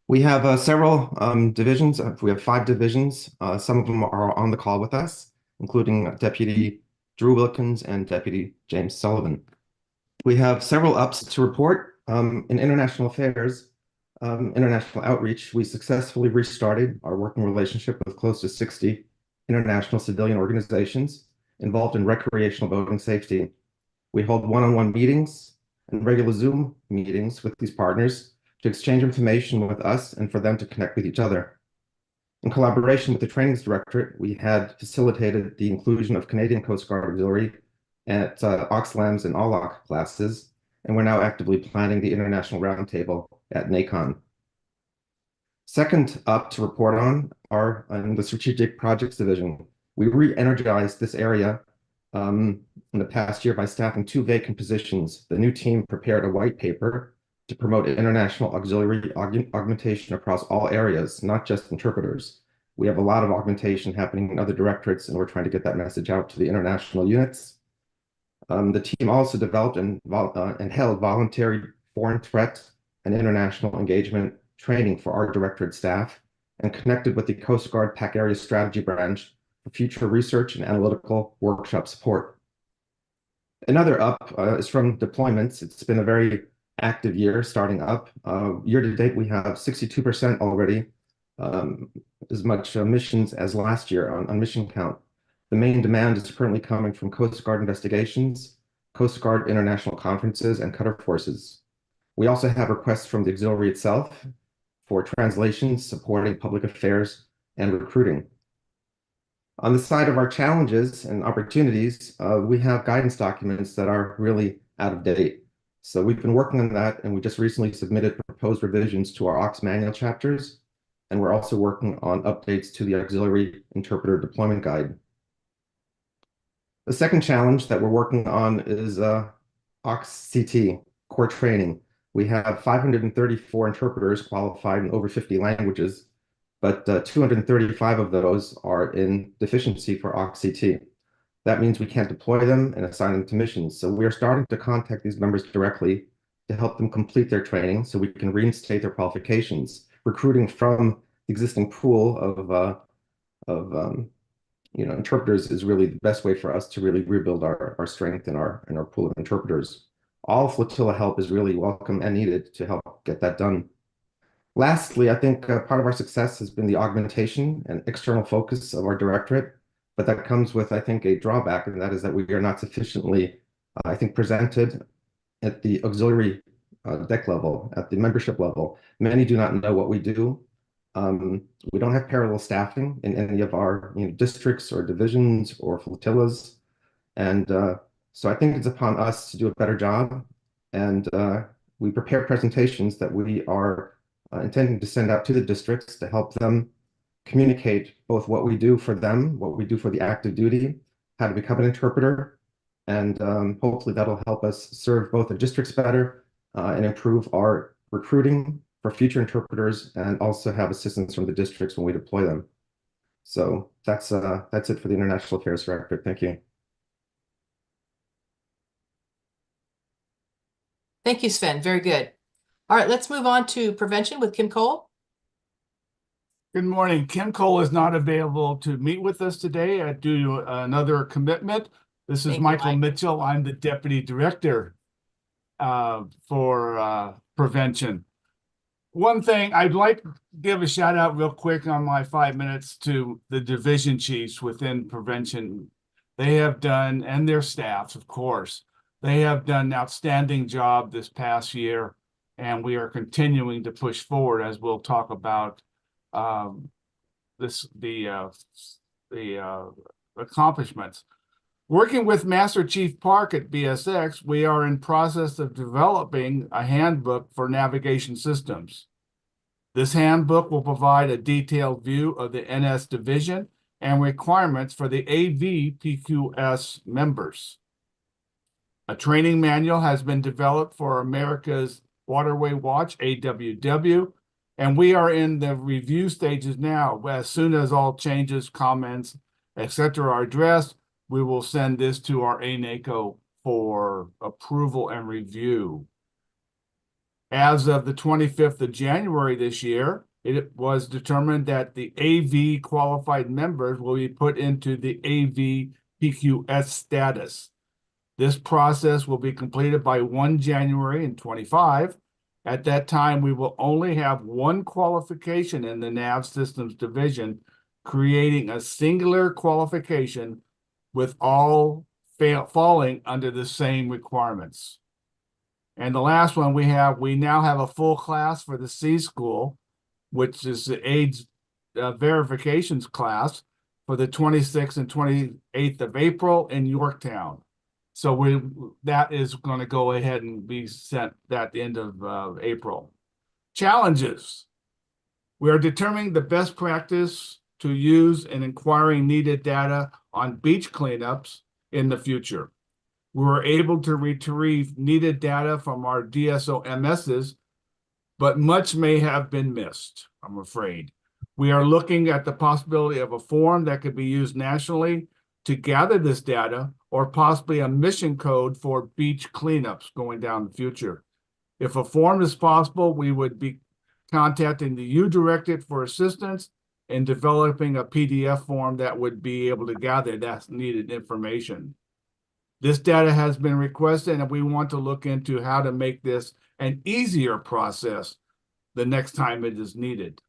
We have several divisions. We have 5 divisions. Some of them are on the call with us, including Deputy Drew Wilkins and Deputy James Sullivan. We have several ups to report. In international affairs, international outreach, we successfully restarted our working relationship with close to 60 international civilian organizations involved in recreational boating safety. We hold one-on-one meetings and regular Zoom meetings with these partners to exchange information with us and for them to connect with each other. In collaboration with the Trainings Directorate, we had facilitated the inclusion of Canadian Coast Guard Auxiliary at OXLAMs and ALOC classes, and we're now actively planning the International Roundtable at NACON. Second up to report on are in the Strategic Projects Division. We re-energized this area in the past year by staffing 2 vacant positions. The new team prepared a white paper to promote international auxiliary augmentation across all areas, not just interpreters. We have a lot of augmentation happening in other directorates, and we're trying to get that message out to the international units. The team also developed and held voluntary foreign threat and international engagement training for our directorate staff and connected with the Coast Guard PAC Area Strategy Branch for future research and analytical workshop support. Another up is from deployments. It's been a very active year starting up. Year to date, we have 62% already, as much missions as last year on mission count. The main demand is currently coming from Coast Guard investigations, Coast Guard international conferences, and cutter forces. We also have requests from the auxiliary itself for translations supporting public affairs and recruiting. On the side of our challenges and opportunities, we have guidance documents that are really out of date. So we've been working on that, and we just recently submitted proposed revisions to our AUX manual chapters, and we're also working on updates to the Auxiliary Interpreter Deployment Guide. The second challenge that we're working on is AUX-CT, core training. We have 534 interpreters qualified in over 50 languages, but 235 of those are in deficiency for AUX-CT. That means we can't deploy them and assign them to missions. So we are starting to contact these members directly to help them complete their training so we can reinstate their qualifications. Recruiting from the existing pool of interpreters is really the best way for us to really rebuild our strength in our pool of interpreters. All flotilla help is really welcome and needed to help get that done. Lastly, I think part of our success has been the augmentation and external focus of our directorate, but that comes with, I think, a drawback, and that is that we are not sufficiently, I think, presented at the auxiliary deck level, at the membership level. Many do not know what we do. We don't have parallel staffing in any of our districts or divisions or flotillas. And so I think it's upon us to do a better job. And we prepare presentations that we are intending to send out to the districts to help them communicate both what we do for them, what we do for the active duty, how to become an interpreter, and hopefully that'll help us serve both the districts better and improve our recruiting for future interpreters, and also have assistance from the districts when we deploy them. So that's it for the International Affairs Directorate. Thank you. Thank you, Sven. Very good. All right, let's move on to prevention with Kim Cole. Good morning. Kim Cole is not available to meet with us today due to another commitment. This is Michael Mitchell. I'm the Deputy Director for prevention. One thing I'd like to give a shout out real quick on my 5 minutes to the division chiefs within prevention. They have done, and their staffs, of course, They have done an outstanding job this past year, and we are continuing to push forward as we'll talk about the accomplishments. Working with Master Chief Park at BSX, we are in process of developing a handbook for navigation systems. This handbook will provide a detailed view of the NS division and requirements for the AV PQS members. A training manual has been developed for America's Waterway Watch, AWW, and we are in the review stages now. As soon as all changes, comments, etc. are addressed, we will send this to our ANACO for approval and review. As of the 25th of January this year, it was determined that the AV qualified members will be put into the AV PQS status. This process will be completed by 1 January in 25. At that time, we will only have one qualification in the nav systems division, creating a singular qualification with all falling under the same requirements. And the last one we now have a full class for the C School, which is the AIDS verifications class for the 26th and 28th of April in Yorktown. So that is going to go ahead and be sent at the end of April. Challenges. We are determining the best practice to use in acquiring needed data on beach cleanups in the future. We were able to retrieve needed data from our DSO MSs, but much may have been missed, I'm afraid. We are looking at the possibility of a form that could be used nationally to gather this data, or possibly a mission code for beach cleanups going down the future. If a form is possible, we would be contacting the U-Directed for assistance in developing a PDF form that would be able to gather that needed information. This data has been requested, and we want to look into how to make this an easier process the next time it is needed.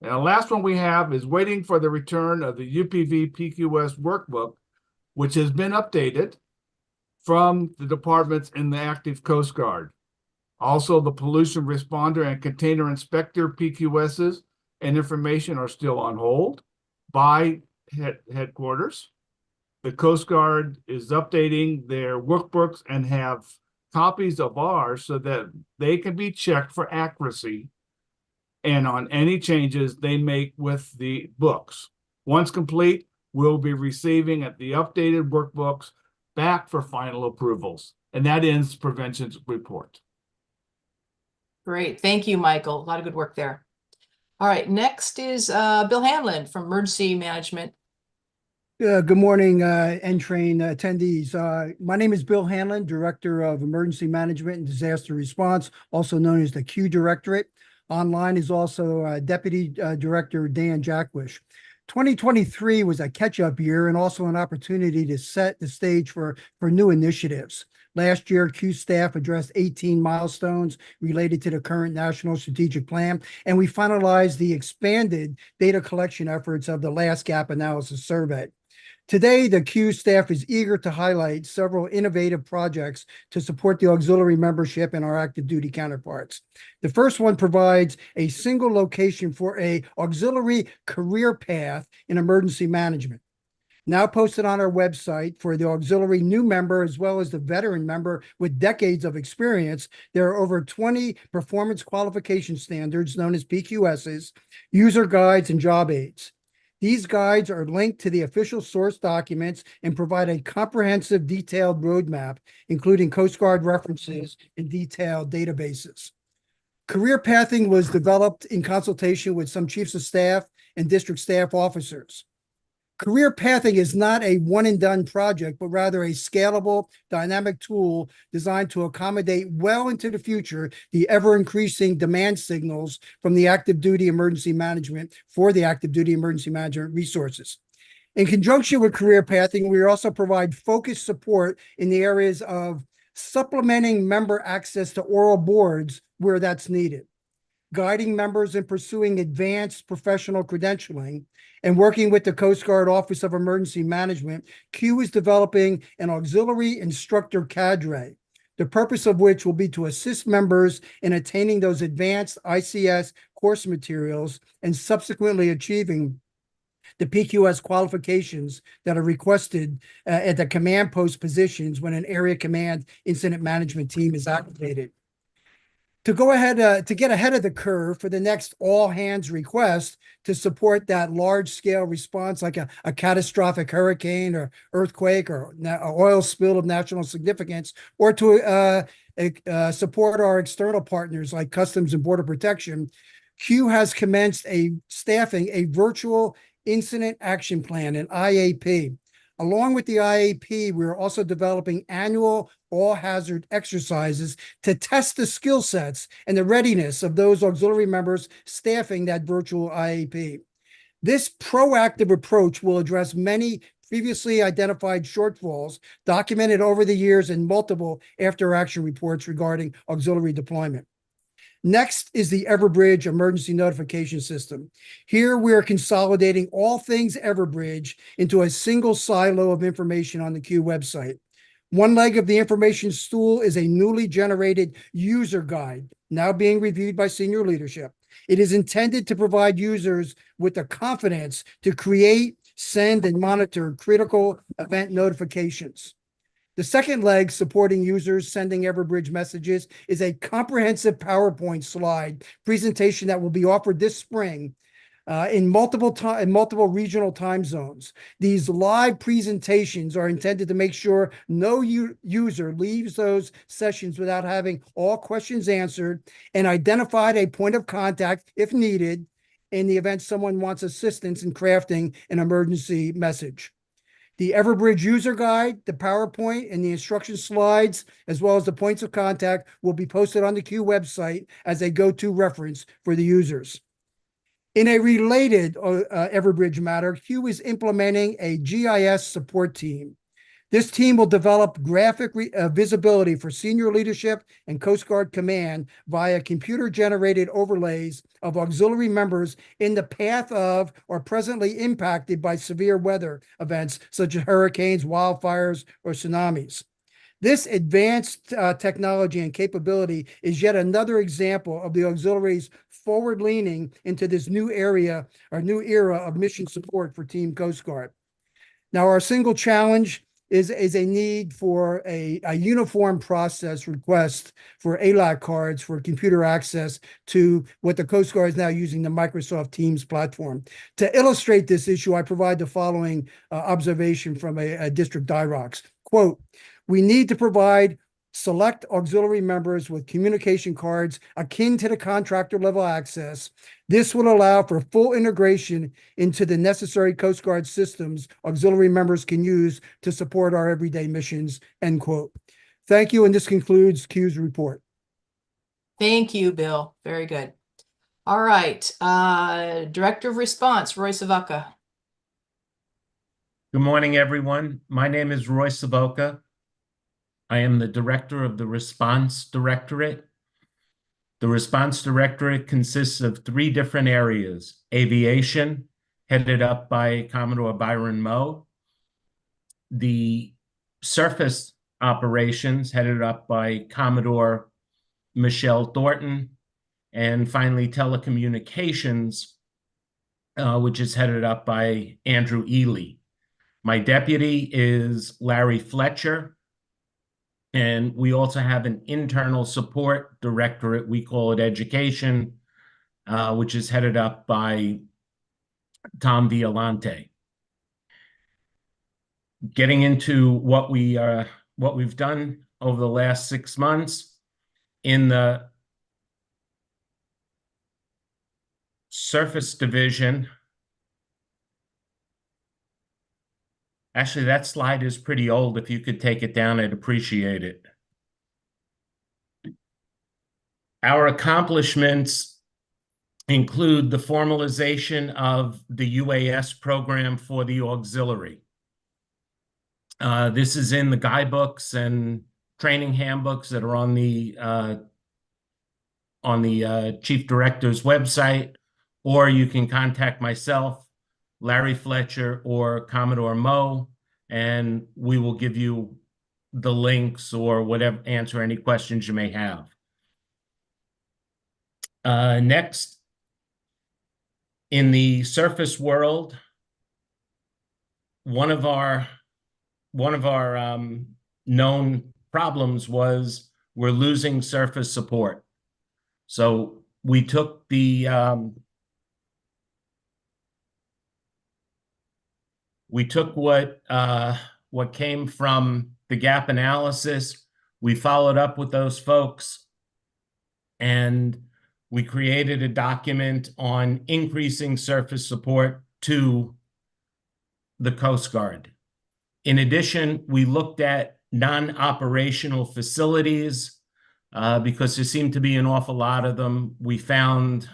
And the last one we have is waiting for the return of the UPV PQS workbook, which has been updated from the departments in the active Coast Guard. Also, the pollution responder and container inspector PQSs and information are still on hold by headquarters. The Coast Guard is updating their workbooks and have copies of ours so that they can be checked for accuracy and on any changes they make with the books. Once complete, we'll be receiving the updated workbooks back for final approvals. And that ends prevention's report. Great. Thank you, Michael. A lot of good work there. All right. Next is Bill Hanlon from Emergency Management. Good morning, NTRAIN attendees. My name is Bill Hanlon, Director of Emergency Management and Disaster Response, also known as the Q Directorate. Online is also Deputy Director Dan Jackwish. 2023 was a catch-up year and also an opportunity to set the stage for new initiatives. Last year, Q staff addressed 18 milestones related to the current National Strategic Plan, and we finalized the expanded data collection efforts of the last gap analysis survey. Today, the Q staff is eager to highlight several innovative projects to support the auxiliary membership and our active duty counterparts. The first one provides a single location for an auxiliary career path in emergency management. Now posted on our website for the auxiliary new member as well as the veteran member with decades of experience, there are over 20 performance qualification standards known as PQSs, user guides, and job aids. These guides are linked to the official source documents and provide a comprehensive, detailed roadmap, including Coast Guard references and detailed databases. Career pathing was developed in consultation with some chiefs of staff and district staff officers. Career pathing is not a one-and-done project, but rather a scalable, dynamic tool designed to accommodate well into the future the ever-increasing demand signals from the active duty emergency management for the active duty emergency management resources. In conjunction with career pathing, we also provide focused support in the areas of supplementing member access to oral boards where that's needed. guiding members in pursuing advanced professional credentialing, and working with the Coast Guard Office of Emergency Management, CUE is developing an auxiliary instructor cadre, the purpose of which will be to assist members in attaining those advanced ICS course materials and subsequently achieving the PQS qualifications that are requested at the command post positions when an area command incident management team is activated. To go ahead, to get ahead of the curve for the next all hands request to support that large scale response, like a catastrophic hurricane or earthquake or oil spill of national significance, or to support our external partners like Customs and Border Protection, CUE has commenced staffing a virtual incident action plan, an IAP. Along with the IAP, we're also developing annual all-hazard exercises to test the skill sets and the readiness of those auxiliary members staffing that virtual IAP. This proactive approach will address many previously identified shortfalls documented over the years in multiple after-action reports regarding auxiliary deployment. Next is the Everbridge emergency notification system. Here we are consolidating all things Everbridge into a single silo of information on the CUE website. One leg of the information stool is a newly generated user guide, now being reviewed by senior leadership. It is intended to provide users with the confidence to create, send, and monitor critical event notifications. The second leg supporting users sending Everbridge messages is a comprehensive PowerPoint slide presentation that will be offered this spring in multiple regional time zones. These live presentations are intended to make sure no user leaves those sessions without having all questions answered and identified a point of contact if needed in the event someone wants assistance in crafting an emergency message. The Everbridge user guide, the PowerPoint, and the instruction slides, as well as the points of contact, will be posted on the CUE website as a go-to reference for the users. In a related Everbridge matter, CUE is implementing a GIS support team. This team will develop graphic visibility for senior leadership and Coast Guard Command via computer-generated overlays of auxiliary members in the path of or presently impacted by severe weather events such as hurricanes, wildfires, or tsunamis. This advanced technology and capability is yet another example of the auxiliaries forward-leaning into this new area or new era of mission support for Team Coast Guard. Now, our single challenge is a need for a uniform process request for ALAC cards for computer access to what the Coast Guard is now using, the Microsoft Teams platform. To illustrate this issue, I provide the following observation from a district DIROCS. Quote, "We need to provide select auxiliary members with communication cards akin to the contractor level access. This will allow for full integration into the necessary Coast Guard systems auxiliary members can use to support our everyday missions," end quote. Thank you, and this concludes CUE's report. Thank you, Bill. Very good. All right, Director of Response, Roy Savoca. Good morning, everyone. My name is Roy Savoca. I am the director of the Response Directorate. The Response Directorate consists of 3 different areas: aviation, headed up by Commodore Byron Moe; the surface operations, headed up by Commodore Michelle Thornton; and finally telecommunications, which is headed up by Andrew Ely. My deputy is Larry Fletcher. And we also have an internal support directorate, we call it education, which is headed up by Tom Violante. Getting into what we've done over the last 6 months in the surface division. Actually, that slide is pretty old. If you could take it down, I'd appreciate it. Our accomplishments include the formalization of the UAS program for the auxiliary. This is in the guidebooks and training handbooks that are on the Chief Director's website, or you can contact myself, Larry Fletcher, or Commodore Mo, and we will give you the links or whatever, answer any questions you may have. Next, in the surface world, one of our known problems was we're losing surface support. So we took what came from the gap analysis. We followed up with those folks, and we created a document on increasing surface support to the Coast Guard. In addition, we looked at non-operational facilities because there seemed to be an awful lot of them. We found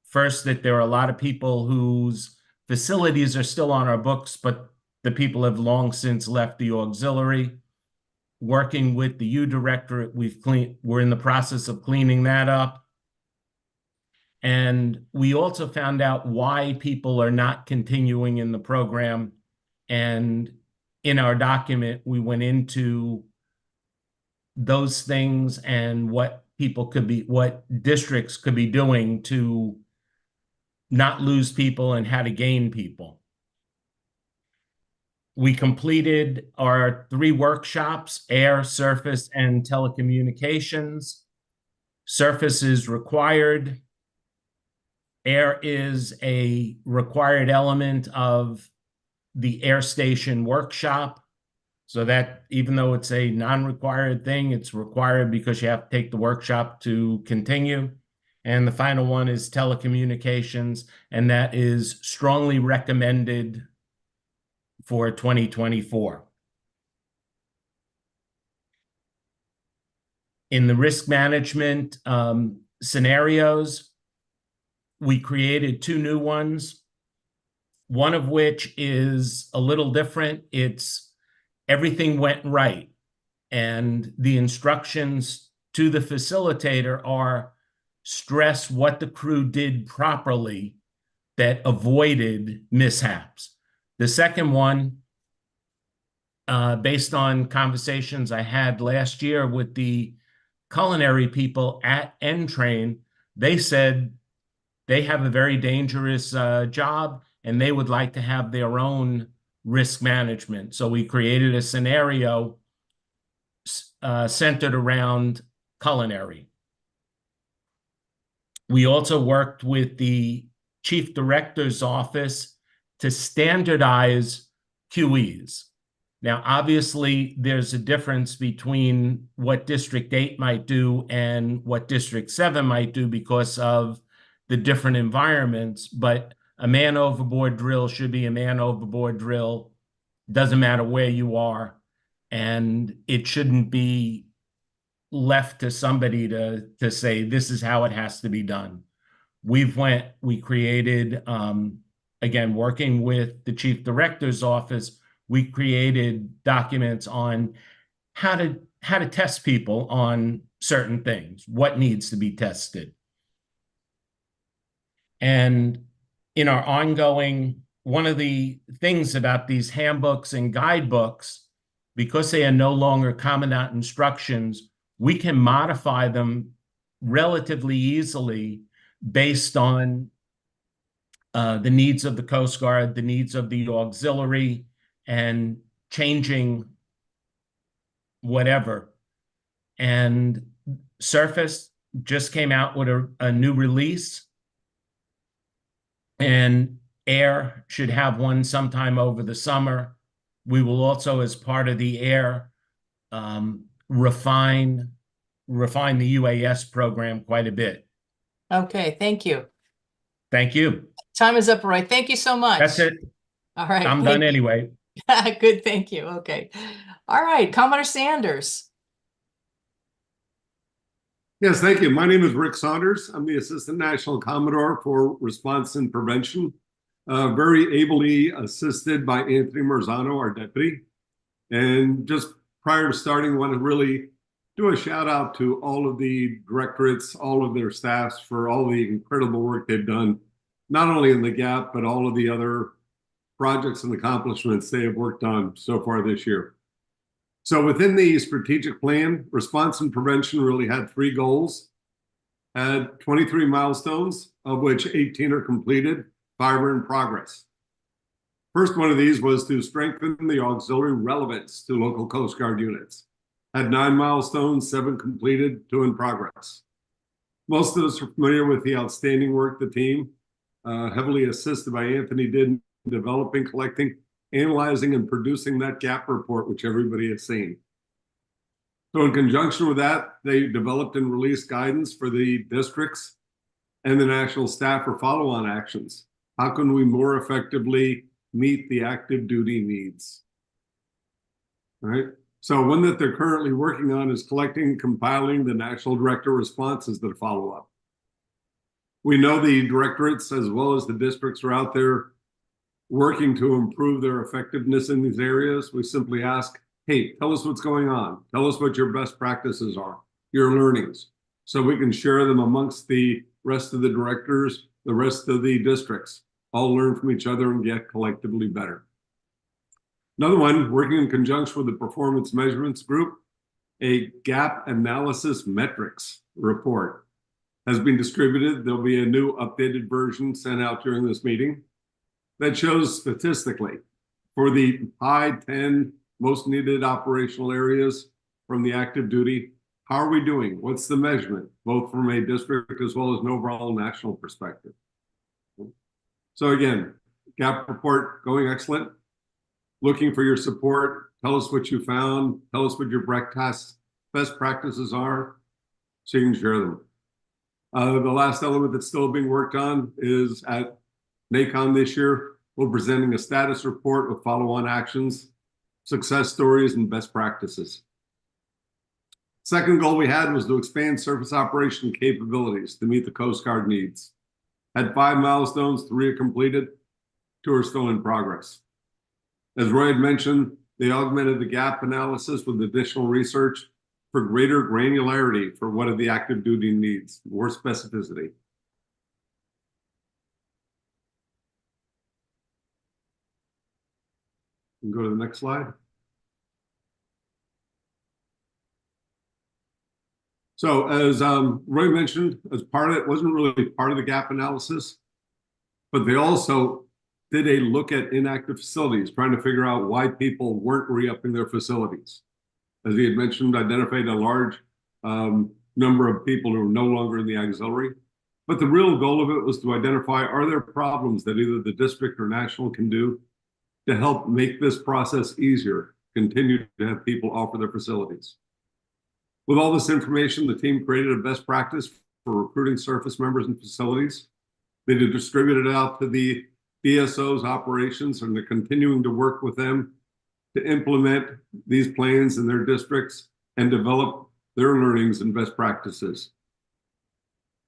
first that there are a lot of people whose facilities are still on our books, but the people have long since left the auxiliary. Working with the U Directorate, we're in the process of cleaning that up. And we also found out why people are not continuing in the program. And in our document, we went into those things and what districts could be doing to not lose people and how to gain people. We completed our 3 workshops: air, surface, and telecommunications. Surface is required. Air is a required element of the air station workshop. So that even though it's a non-required thing, it's required because you have to take the workshop to continue. And the final one is telecommunications, and that is strongly recommended for 2024. In the risk management scenarios, we created 2 new ones, one of which is a little different. It's everything went right, and the instructions to the facilitator are stress what the crew did properly that avoided mishaps. The second one, based on conversations I had last year with the culinary people at NTRAIN, they said they have a very dangerous job and they would like to have their own risk management. So we created a scenario centered around culinary. We also worked with the Chief Director's office to standardize QEs. Now, obviously, there's a difference between what District 8 might do and what District 7 might do because of the different environments, but a man overboard drill should be a man overboard drill. Doesn't matter where you are, and it shouldn't be left to somebody to say this is how it has to be done. We created, again, working with the Chief Director's office, we created documents on how to test people on certain things, what needs to be tested. And in our ongoing, one of the things about these handbooks and guidebooks, because they are no longer commandant instructions, we can modify them relatively easily based on the needs of the Coast Guard, the needs of the auxiliary, and changing whatever. And Surface just came out with a new release, and Air should have one sometime over the summer. We will also, as part of the Air, refine the UAS program quite a bit. Okay, thank you. Thank you. Time is up, Roy. Thank you so much. That's it. All right. I'm done anyway. Good, thank you. Okay. All right, Commodore Sanders. Yes, thank you. My name is Rick Saunders. I'm the Assistant National Commodore for Response and Prevention, very ably assisted by Anthony Marzano, our deputy. And just prior to starting, I want to really do do a shout out to all of the directorates, all of their staffs for all the incredible work they've done, not only in the GAP, but all of the other projects and accomplishments they have worked on so far this year. So within the strategic plan, response and prevention really had 3 goals, had 23 milestones, of which 18 are completed, 5 are in progress. First one of these was to strengthen the auxiliary relevance to local Coast Guard units. Had 9 milestones, 7 completed, 2 in progress. Most of us are familiar with the outstanding work the team, heavily assisted by Anthony, did in developing, collecting, analyzing, and producing that GAP report, which everybody has seen. So in conjunction with that, they developed and released guidance for the districts and the national staff for follow-on actions. How can we more effectively meet the active duty needs? All right. So one that they're currently working on is collecting and compiling the national director responses that follow up. We know the directorates as well as the districts are out there working to improve their effectiveness in these areas. We simply ask, hey, tell us what's going on. Tell us what your best practices are, your learnings, so we can share them amongst the rest of the directors, the rest of the districts, all learn from each other and get collectively better. Another one, working in conjunction with the performance measurements group, a gap analysis metrics report has been distributed. There'll be a new updated version sent out during this meeting that shows statistically for the high 10 most needed operational areas from the active duty, how are we doing? What's the measurement, both from a district as well as an overall national perspective? So again, gap report going excellent. Looking for your support. Tell us what you found. Tell us what your best practices are so you can share them. The last element that's still being worked on is at NACOM this year, we're presenting a status report with follow-on actions, success stories, and best practices. Second goal we had was to expand surface operation capabilities to meet the Coast Guard needs. Had 5 milestones, 3 are completed, 2 are still in progress. As Roy had mentioned, they augmented the gap analysis with additional research for greater granularity for what are the active duty needs, more specificity. You can go to the next slide. So as Roy mentioned, as part of it, wasn't really part of the gap analysis, but they also did a look at inactive facilities, trying to figure out why people weren't re-upping their facilities. As he had mentioned, identified a large number of people who are no longer in the auxiliary. But the real goal of it was to identify, are there problems that either the district or national can do to help make this process easier, continue to have people offer their facilities. With all this information, the team created a best practice for recruiting surface members and facilities. They distributed it out to the DSO's operations, and they're continuing to work with them to implement these plans in their districts and develop their learnings and best practices.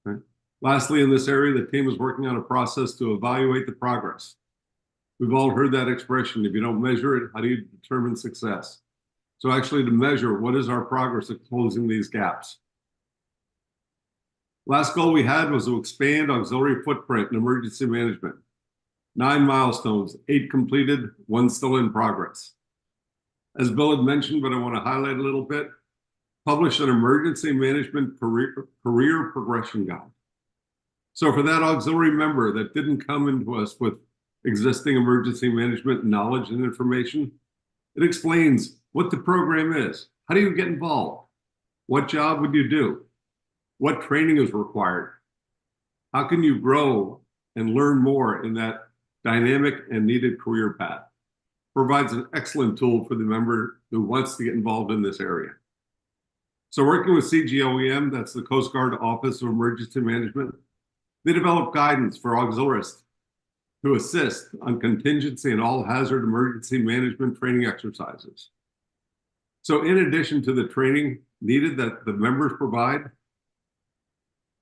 Okay. Lastly, in this area, the team is working on a process to evaluate the progress. We've all heard that expression, if you don't measure it, how do you determine success? So actually to measure, what is our progress at closing these gaps? Last goal we had was to expand auxiliary footprint and emergency management. 9 milestones, 8 completed, 1 still in progress. As Bill had mentioned, but I want to highlight a little bit, published an emergency management career progression guide. So for that auxiliary member that didn't come into us with existing emergency management knowledge and information, it explains what the program is. How do you get involved? What job would you do? What training is required? How can you grow and learn more in that dynamic and needed career path? Provides an excellent tool for the member who wants to get involved in this area. So working with CGOEM, that's the Coast Guard Office of Emergency Management, they develop guidance for auxiliarists to assist on contingency and all hazard emergency management training exercises. So in addition to the training needed that the members provide,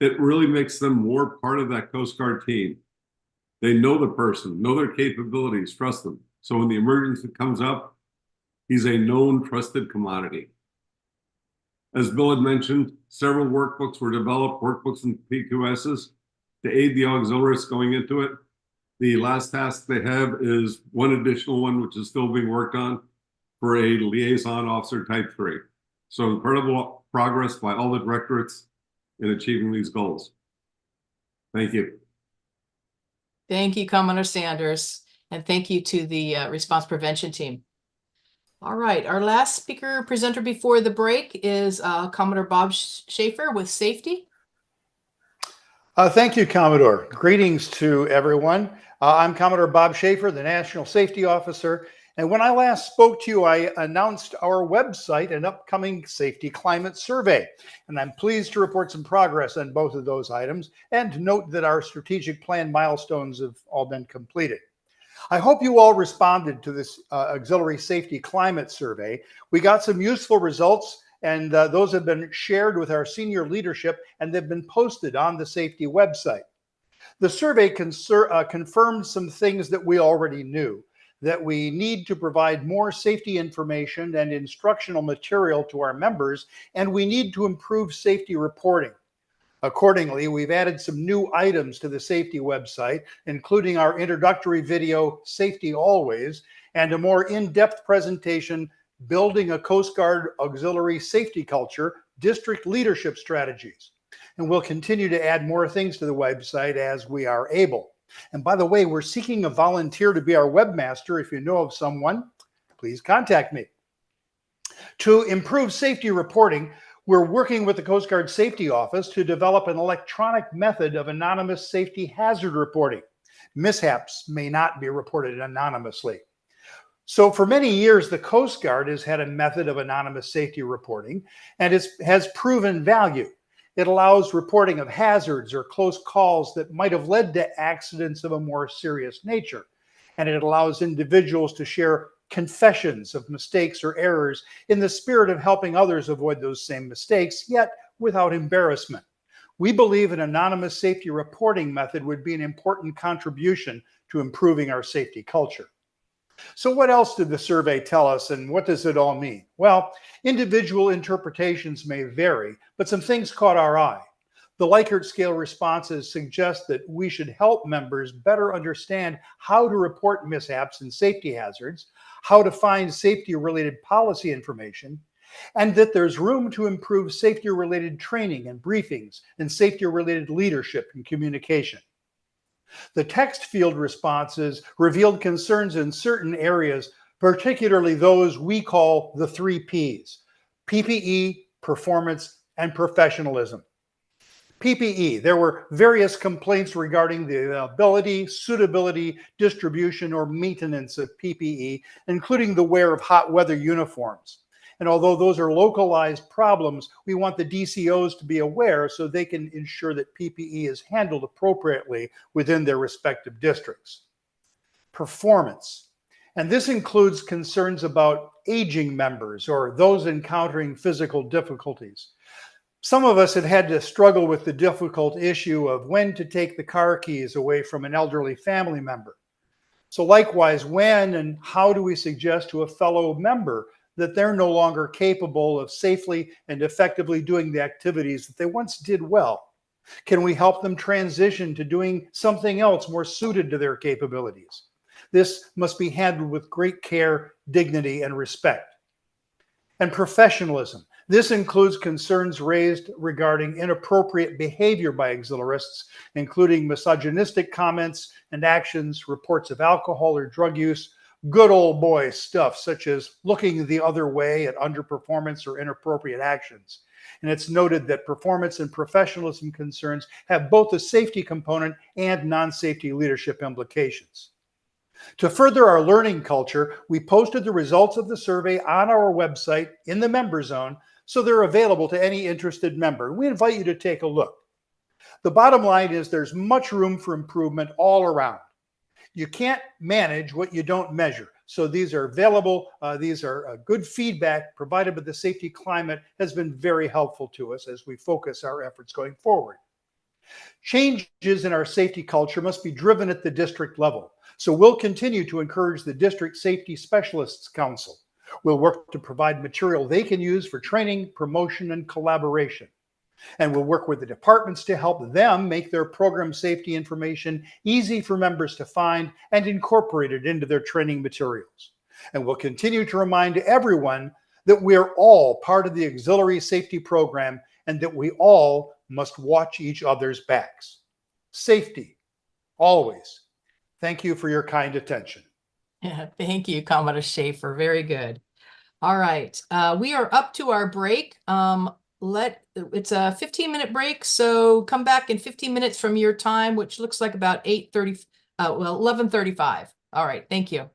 it really makes them more part of that Coast Guard team. They know the person, know their capabilities, trust them. So when the emergency comes up, he's a known, trusted commodity. As Bill had mentioned, several workbooks were developed, workbooks and PQSs to aid the auxiliaries going into it. The last task they have is one additional one, which is still being worked on for a liaison officer type 3. So incredible progress by all the directorates in achieving these goals. Thank you. Thank you, Commodore Sanders, and thank you to the response prevention team. All right, our last speaker presenter before the break is Commodore Bob Schaefer with safety. Thank you, Commodore. Greetings to everyone. I'm Commodore Bob Schaefer, the National Safety Officer. And when I last spoke to you, I announced our website and upcoming safety climate survey. And I'm pleased to report some progress on both of those items and note that our strategic plan milestones have all been completed. I hope you all responded to this auxiliary safety climate survey. We got some useful results, and those have been shared with our senior leadership, and they've been posted on the safety website. The survey confirmed some things that we already knew, that we need to provide more safety information and instructional material to our members, and we need to improve safety reporting. Accordingly, we've added some new items to the safety website, including our introductory video, Safety Always, and a more in-depth presentation, Building a Coast Guard Auxiliary Safety Culture, District Leadership Strategies. And we'll continue to add more things to the website as we are able. And by the way, we're seeking a volunteer to be our webmaster. If you know of someone, please contact me. To improve safety reporting, we're working with the Coast Guard Safety Office to develop an electronic method of anonymous safety hazard reporting. Mishaps may not be reported anonymously. So for many years, the Coast Guard has had a method of anonymous safety reporting, and it has proven value. It allows reporting of hazards or close calls that might have led to accidents of a more serious nature. And it allows individuals to share confessions of mistakes or errors in the spirit of helping others avoid those same mistakes, yet without embarrassment. We believe an anonymous safety reporting method would be an important contribution to improving our safety culture. So what else did the survey tell us, and what does it all mean? Well, individual interpretations may vary, but some things caught our eye. The Likert scale responses suggest that we should help members better understand how to report mishaps and safety hazards, how to find safety-related policy information, and that there's room to improve safety-related training and briefings and safety-related leadership and communication. The text field responses revealed concerns in certain areas, particularly those we call the 3 Ps: PPE, performance, and professionalism. PPE, there were various complaints regarding the availability, suitability, distribution, or maintenance of PPE, including the wear of hot weather uniforms. And although those are localized problems, we want the DCOs to be aware so they can ensure that PPE is handled appropriately within their respective districts. Performance. And this includes concerns about aging members or those encountering physical difficulties. Some of us have had to struggle with the difficult issue of when to take the car keys away from an elderly family member. So likewise, when and how do we suggest to a fellow member that they're no longer capable of safely and effectively doing the activities that they once did well? Can we help them transition to doing something else more suited to their capabilities? This must be handled with great care, dignity, and respect. And professionalism. This includes concerns raised regarding inappropriate behavior by auxiliarists, including misogynistic comments and actions, reports of alcohol or drug use, good old boy stuff such as looking the other way at underperformance or inappropriate actions. And it's noted that performance and professionalism concerns have both a safety component and non-safety leadership implications. To further our learning culture, we posted the results of the survey on our website in the member zone, so they're available to any interested member. We invite you to take a look. The bottom line is there's much room for improvement all around. You can't manage what you don't measure. So these are available. These are good feedback provided by the safety climate has been very helpful to us as we focus our efforts going forward. Changes in our safety culture must be driven at the district level. So we'll continue to encourage the District Safety Specialists Council. We'll work to provide material they can use for training, promotion, and collaboration. And we'll work with the departments to help them make their program safety information easy for members to find and incorporate it into their training materials. And we'll continue to remind everyone that we're all part of the auxiliary safety program and that we all must watch each other's backs. Safety, always. Thank you for your kind attention. Yeah, thank you, Commodore Schaefer. Very good. All right, we are up to our break. It's a 15-minute break, so come back in 15 minutes from your time, which looks like about 8:30, 11:35. All right, thank you.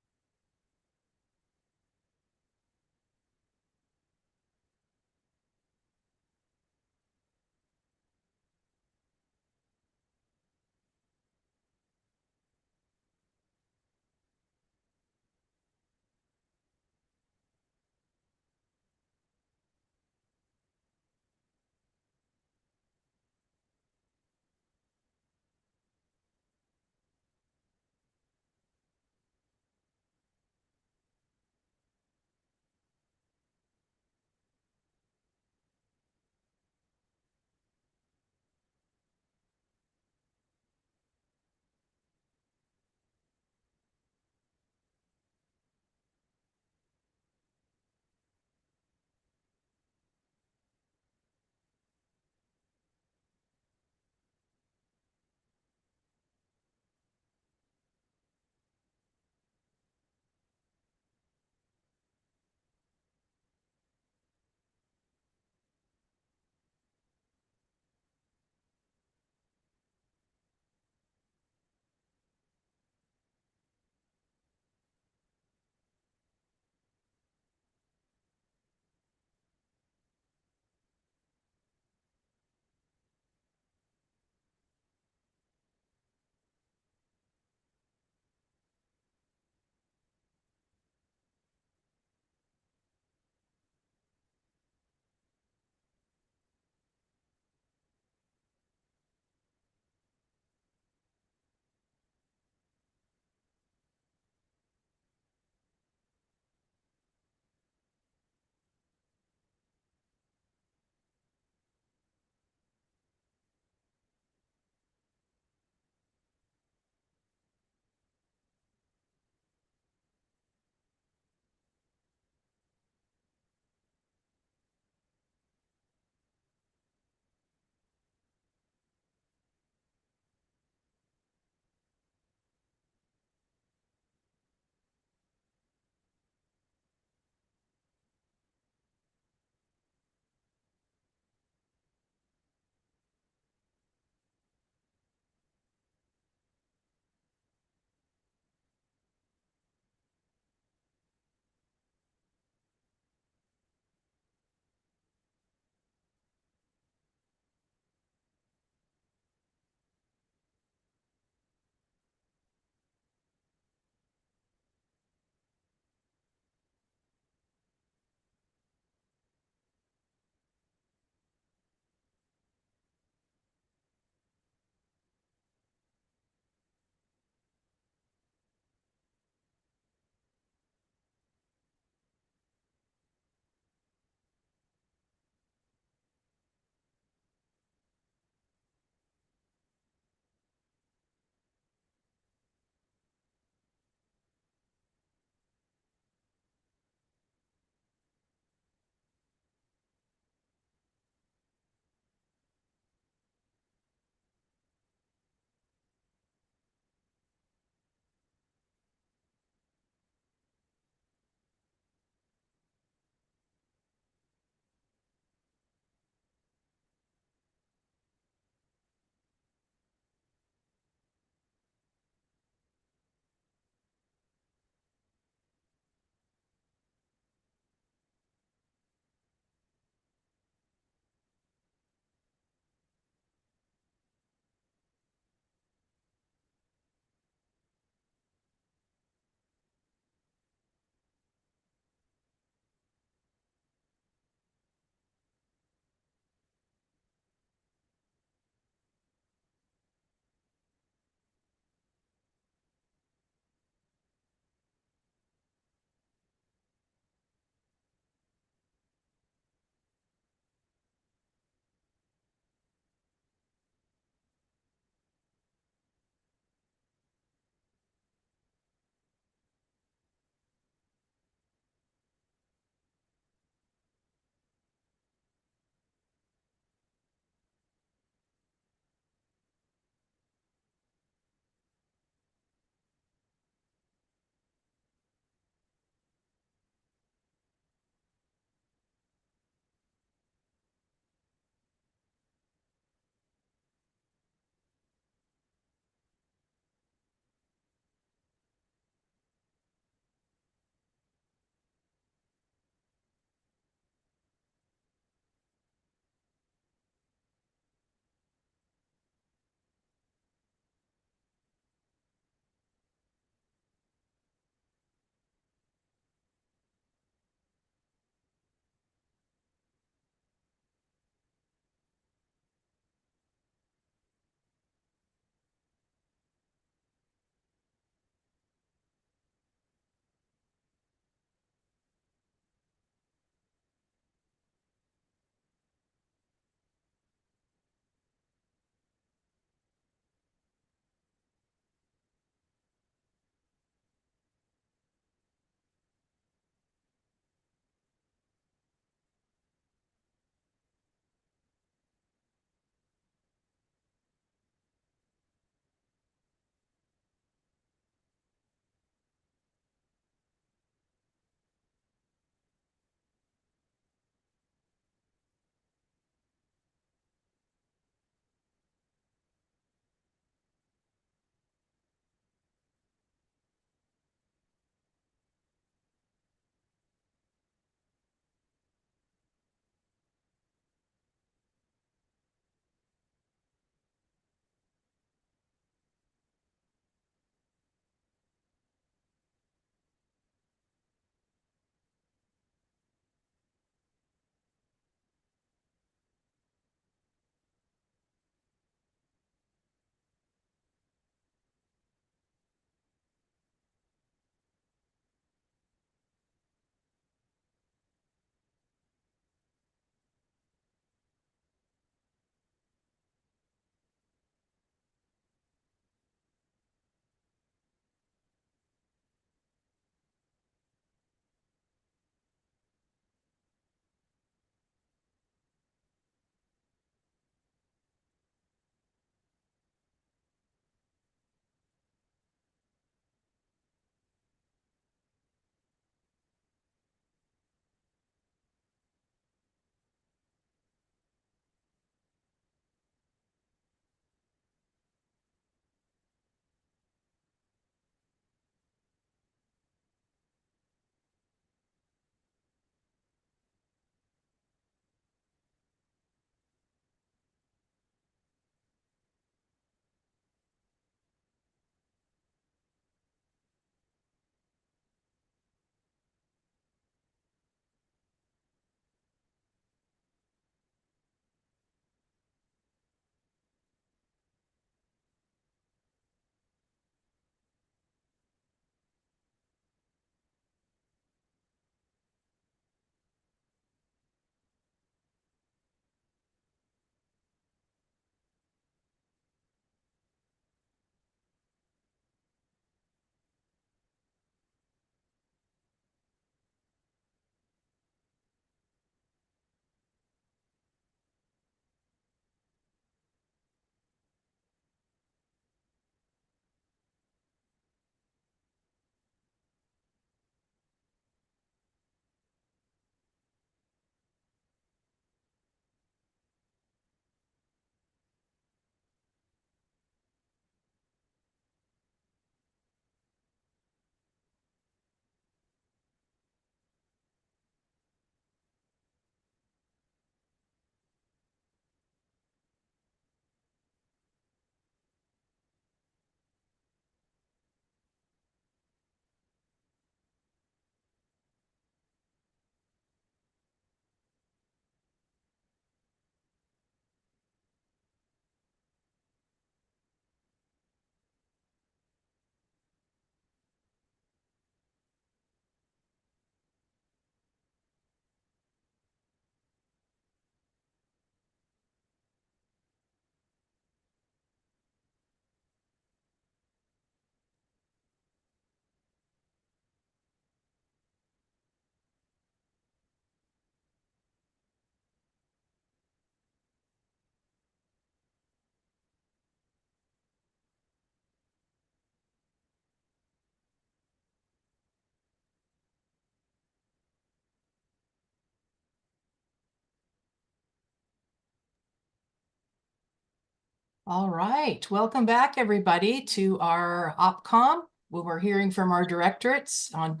All right, welcome back, everybody, to our OPCOM, where we're hearing from our directorates on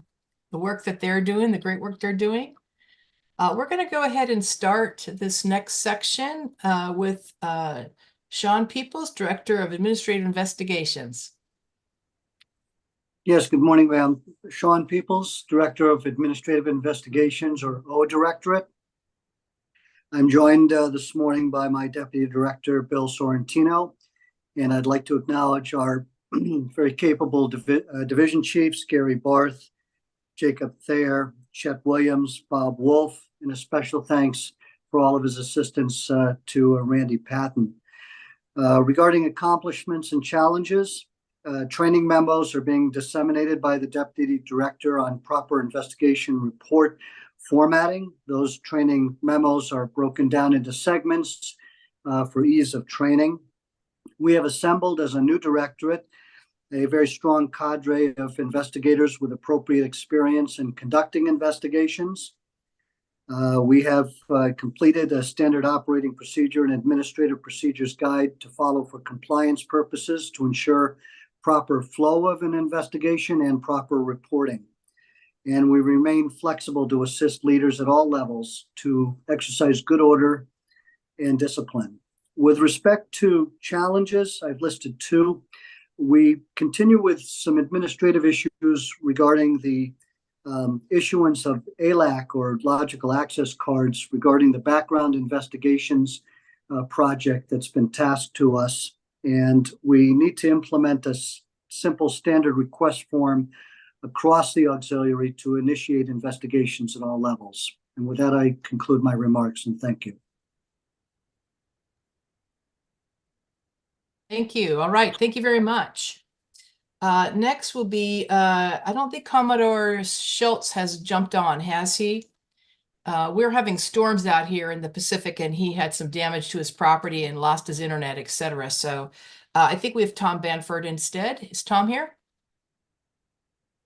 the work that they're doing, the great work they're doing. We're going to go ahead and start this next section with Sean Peoples, Director of Administrative Investigations. Yes, good morning, ma'am. Sean Peoples, Director of Administrative Investigations, or O Directorate. I'm joined this morning by my Deputy Director, Bill Sorrentino, and I'd like to acknowledge our very capable division chiefs, Gary Barth, Jacob Thayer, Chet Williams, Bob Wolf, and a special thanks for all of his assistance to Randy Patton. Regarding accomplishments and challenges, training memos are being disseminated by the Deputy Director on proper investigation report formatting. Those training memos are broken down into segments for ease of training. We have assembled as a new directorate a very strong cadre of investigators with appropriate experience in conducting investigations. We have completed a standard operating procedure and administrative procedures guide to follow for compliance purposes to ensure proper flow of an investigation and proper reporting. And we remain flexible to assist leaders at all levels to exercise good order and discipline. With respect to challenges, I've listed two. We continue with some administrative issues regarding the issuance of ALAC, or logical access cards, regarding the background investigations project that's been tasked to us. And we need to implement a simple standard request form across the auxiliary to initiate investigations at all levels. And with that, I conclude my remarks, and thank you. Thank you. All right, thank you very much. Next will be, I don't think Commodore Schultz has jumped on, has he? We're having storms out here in the Pacific, and he had some damage to his property and lost his internet, etc. So I think we have Tom Banford instead. Is Tom here?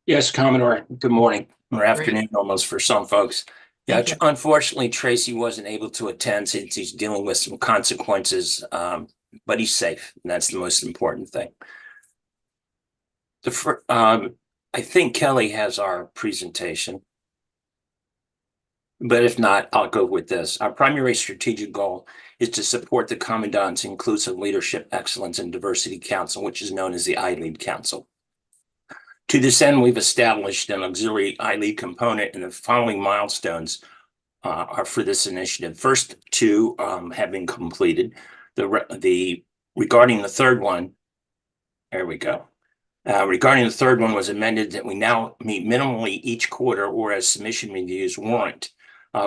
Yes, Commodore. Good morning or afternoon almost for some folks. Yeah, unfortunately, Tracy wasn't able to attend since he's dealing with some consequences, but he's safe, and that's the most important thing. I think Kelly has our presentation, but if not, I'll go with this. Our primary strategic goal is to support the Commandant's Inclusive Leadership Excellence and Diversity Council, which is known as the iLead Council. To this end, we've established an auxiliary iLead component, and the following milestones are for this initiative. First two have been completed. Regarding the third one, there we go. Regarding the third one was amended that we now meet minimally each quarter or as submission reviews warrant.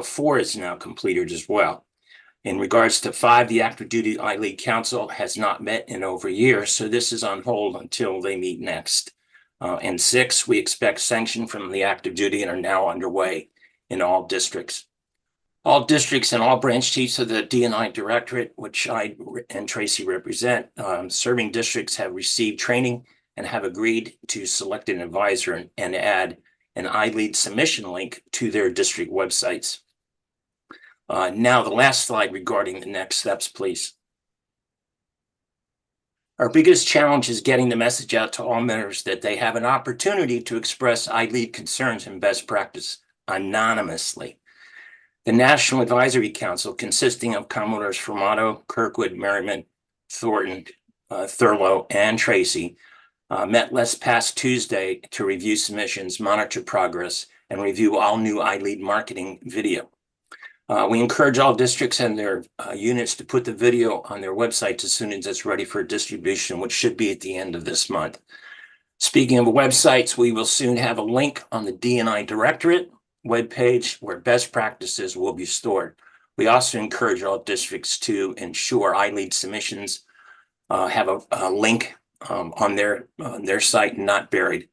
4 is now completed as well. In regards to 5, the Active Duty iLead Council has not met in over a year, so this is on hold until they meet next. And 6, we expect sanction from the active duty and are now underway in all districts. All districts and all branch chiefs of the D&I Directorate, which I and Tracy represent, serving districts have received training and have agreed to select an advisor and add an iLead submission link to their district websites. Now, the last slide regarding the next steps, please. Our biggest challenge is getting the message out to all members that they have an opportunity to express iLead concerns and best practice anonymously. The National Advisory Council, consisting of Commodores Formato, Kirkwood, Merriman, Thornton, Thurlow, and Tracy, met last past Tuesday to review submissions, monitor progress, and review all new iLead marketing video. We encourage all districts and their units to put the video on their websites as soon as it's ready for distribution, which should be at the end of this month. Speaking of websites, we will soon have a link on the D&I Directorate webpage where best practices will be stored. We also encourage all districts to ensure iLead submissions have a link on their site and not buried.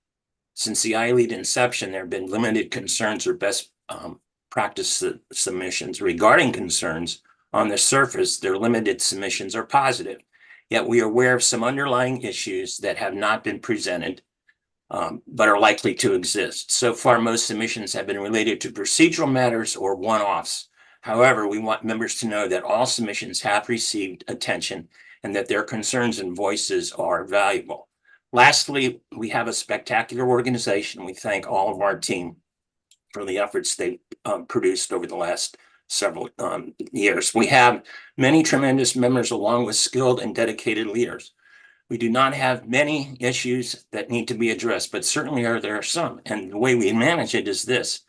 Since the iLead inception, there have been limited concerns or best practice submissions. Regarding concerns on the surface, their limited submissions are positive. Yet we are aware of some underlying issues that have not been presented, but are likely to exist. So far, most submissions have been related to procedural matters or one-offs. However, we want members to know that all submissions have received attention and that their concerns and voices are valuable. Lastly, we have a spectacular organization. We thank all of our team for the efforts they produced over the last several years. We have many tremendous members along with skilled and dedicated leaders. We do not have many issues that need to be addressed, but certainly there are some. And the way we manage it is this.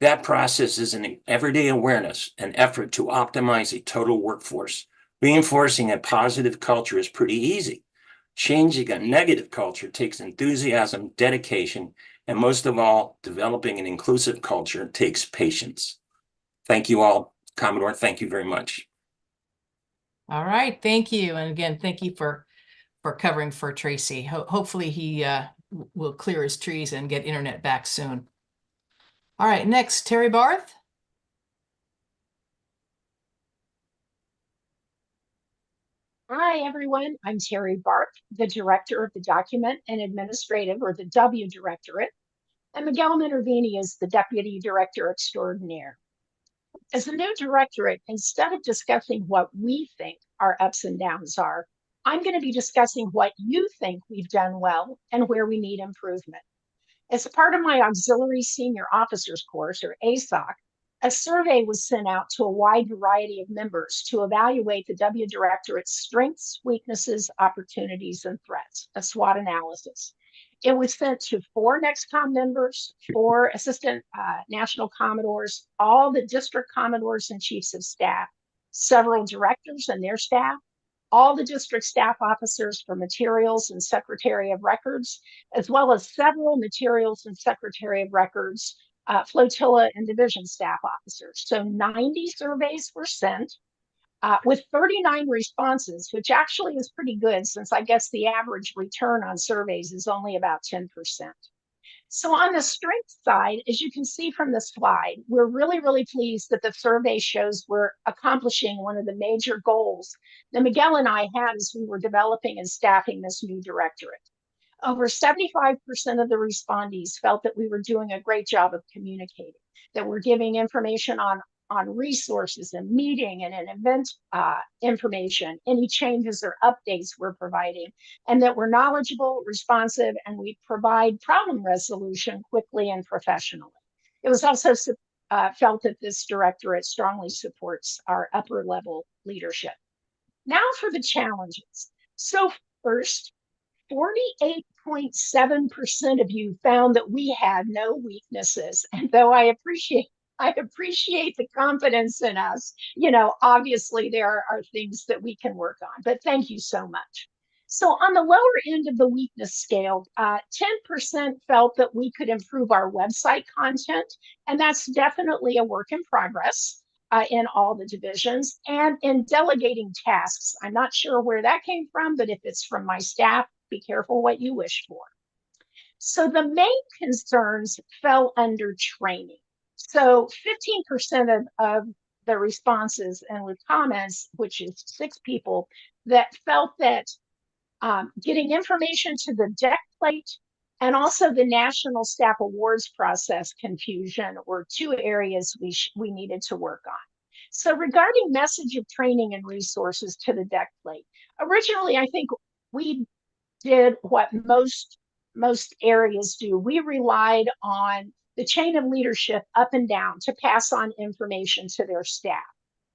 That process is an everyday awareness, an effort to optimize a total workforce. Reinforcing a positive culture is pretty easy. Changing a negative culture takes enthusiasm, dedication, and most of all, developing an inclusive culture takes patience. Thank you all. Commodore, thank you very much. All right, thank you. And again, thank you for covering for Tracy. Hopefully he will clear his trees and get internet back soon. All right, next, Terry Barth. Hi, everyone. I'm Terry Barth, the Director of the Document and Administrative, or the W Directorate, and Miguel Minervini is the Deputy Director Extraordinaire. As a new directorate, instead of discussing what we think our ups and downs are, I'm going to be discussing what you think we've done well and where we need improvement. As a part of my Auxiliary Senior Officers course, or ASOC, a survey was sent out to a wide variety of members to evaluate the W Directorate's strengths, weaknesses, opportunities, and threats, a SWOT analysis. It was sent to 4 NEXCOM members, 4 Assistant National Commodores, all the district commodores and chiefs of staff, several directors and their staff, all the district staff officers for materials and secretary of records, as well as several materials and secretary of records, flotilla and division staff officers. So 90 surveys were sent with 39 responses, which actually is pretty good since I guess the average return on surveys is only about 10%. So on the strength side, as you can see from the slide, we're really, really pleased that the survey shows we're accomplishing one of the major goals that Miguel and I had as we were developing and staffing this new directorate. Over 75% of the respondees felt that we were doing a great job of communicating, that we're giving information on resources and meeting and an event information, any changes or updates we're providing, and that we're knowledgeable, responsive, and we provide problem resolution quickly and professionally. It was also felt that this directorate strongly supports our upper level leadership. Now for the challenges. So first, 48.7% of you found that we had no weaknesses. And though I appreciate the confidence in us, obviously there are things that we can work on, but thank you so much. So on the lower end of the weakness scale, 10% felt that we could improve our website content, and that's definitely a work in progress. In all the divisions and in delegating tasks. I'm not sure where that came from, but if it's from my staff, be careful what you wish for. So the main concerns fell under training. So 15% of the responses and with comments, which is 6 people, that felt that getting information to the deck plate and also the National Staff Awards process confusion were 2 areas we needed to work on. So regarding message of training and resources to the deck plate, originally I think we did what most areas do. We relied on the chain of leadership up and down to pass on information to their staff,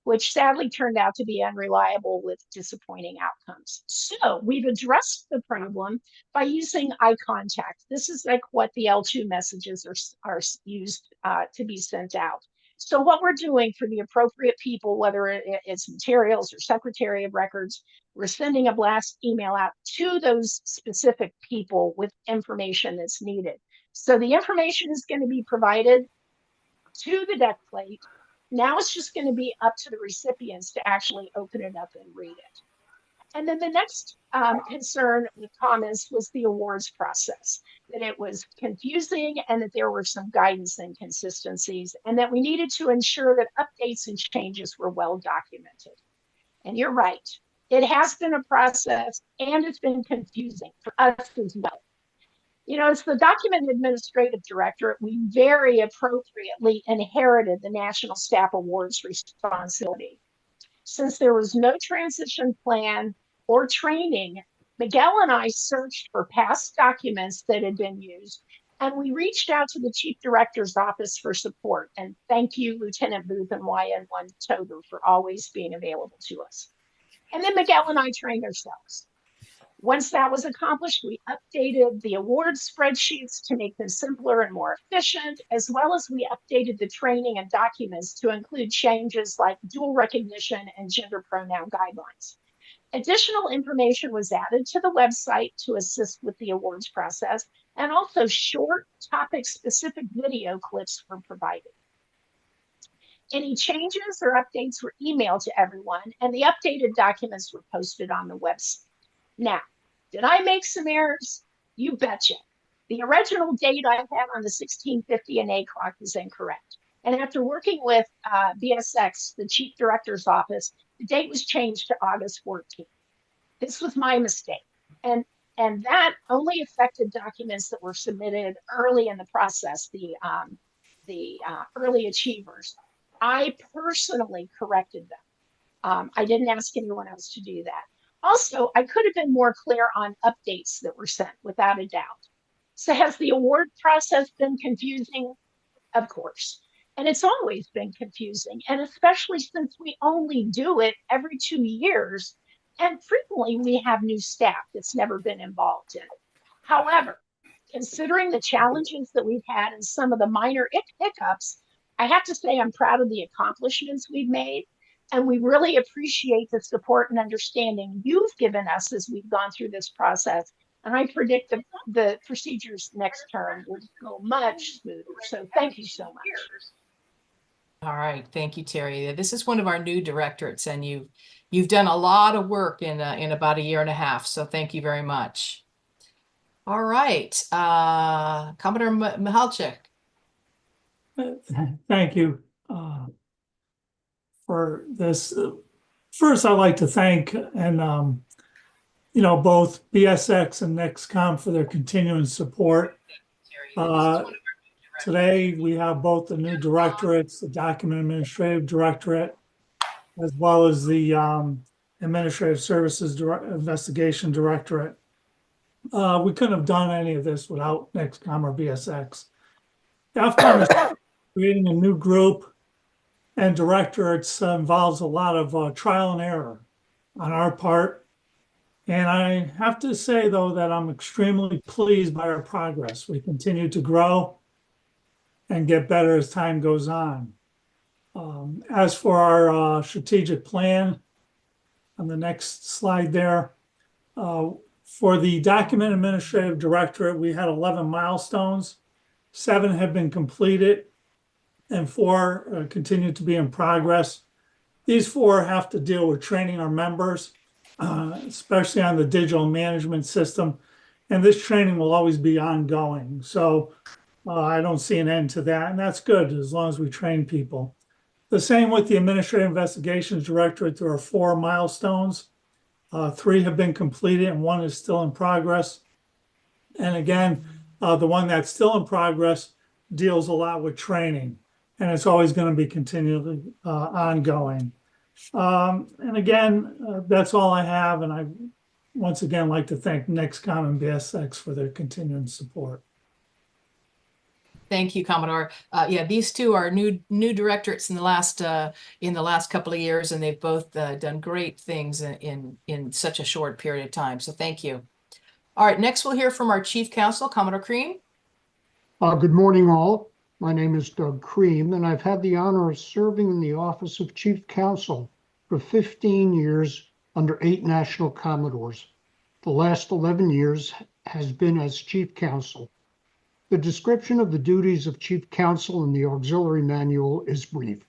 which sadly turned out to be unreliable with disappointing outcomes. So we've addressed the problem by using eye contact. This is like what the L2 messages are used to be sent out. So what we're doing for the appropriate people, whether it's materials or secretary of records, we're sending a blast email out to those specific people with information that's needed. So the information is going to be provided to the deck plate. Now it's just going to be up to the recipients to actually open it up and read it. And then the next concern with comments was the awards process, that it was confusing and that there were some guidance inconsistencies and that we needed to ensure that updates and changes were well documented. And you're right, it has been a process and it's been confusing for us as well. As the Document Administrative Directorate, we very appropriately inherited the National Staff Awards responsibility. Since there was no transition plan or training, Miguel and I searched for past documents that had been used, and we reached out to the Chief Director's Office for support. And thank you, Lieutenant Booth and YN1 Tober, for always being available to us. And then Miguel and I trained ourselves. Once that was accomplished, we updated the award spreadsheets to make them simpler and more efficient, as well as we updated the training and documents to include changes like dual recognition and gender pronoun guidelines. Additional information was added to the website to assist with the awards process, and also short topic-specific video clips were provided. Any changes or updates were emailed to everyone, and the updated documents were posted on the website. Now, did I make some errors? You betcha. The original date I had on the 1650 and A clock was incorrect. And after working with BSX, the Chief Director's Office, the date was changed to August 14th. This was my mistake. And that only affected documents that were submitted early in the process, the early achievers. I personally corrected them. I didn't ask anyone else to do that. Also, I could have been more clear on updates that were sent, without a doubt. So has the award process been confusing? Of course. And it's always been confusing, and especially since we only do it every 2 years, and frequently we have new staff that's never been involved in it. However, considering the challenges that we've had and some of the minor hiccups, I have to say I'm proud of the accomplishments we've made. And we really appreciate the support and understanding you've given us as we've gone through this process. And I predict the procedures next term will go much smoother. So thank you so much. All right, thank you, Terry. This is one of our new directorates, and you've done a lot of work in about a year and a half. So thank you very much. All right, Commodore Mihalchik. Thank you. For this. First, I'd like to thank both BSX and NEXCOM for their continuing support. Today, we have both the new directorates, the Document Administrative Directorate, as well as the Administrative Services Investigation Directorate. We couldn't have done any of this without NEXCOM or BSX. OPCOM is creating a new group and directorates involves a lot of trial and error on our part. And I have to say, though, that I'm extremely pleased by our progress. We continue to grow and get better as time goes on. As for our strategic plan, on the next slide there, for the Document Administrative Directorate, we had 11 milestones. 7 have been completed, and 4 continue to be in progress. These 4 have to deal with training our members, especially on the digital management system. And this training will always be ongoing. So I don't see an end to that. And that's good as long as we train people. The same with the Administrative Investigations Directorate. There are 4 milestones. 3 have been completed and 1 is still in progress. And again, the one that's still in progress deals a lot with training. And it's always going to be continually ongoing. And again, that's all I have. And I, once again, like to thank NEXCOM and BSX for their continuing support. Thank you, Commodore. Yeah, these 2 are new directorates in the last couple of years, and they've both done great things in such a short period of time. So thank you. All right, next we'll hear from our Chief Counsel, Commodore Cream. Good morning, all. My name is Doug Cream, and I've had the honor of serving in the Office of Chief Counsel for 15 years under 8 National Commodores. The last 11 years has been as Chief Counsel. The description of the duties of Chief Counsel in the Auxiliary Manual is brief.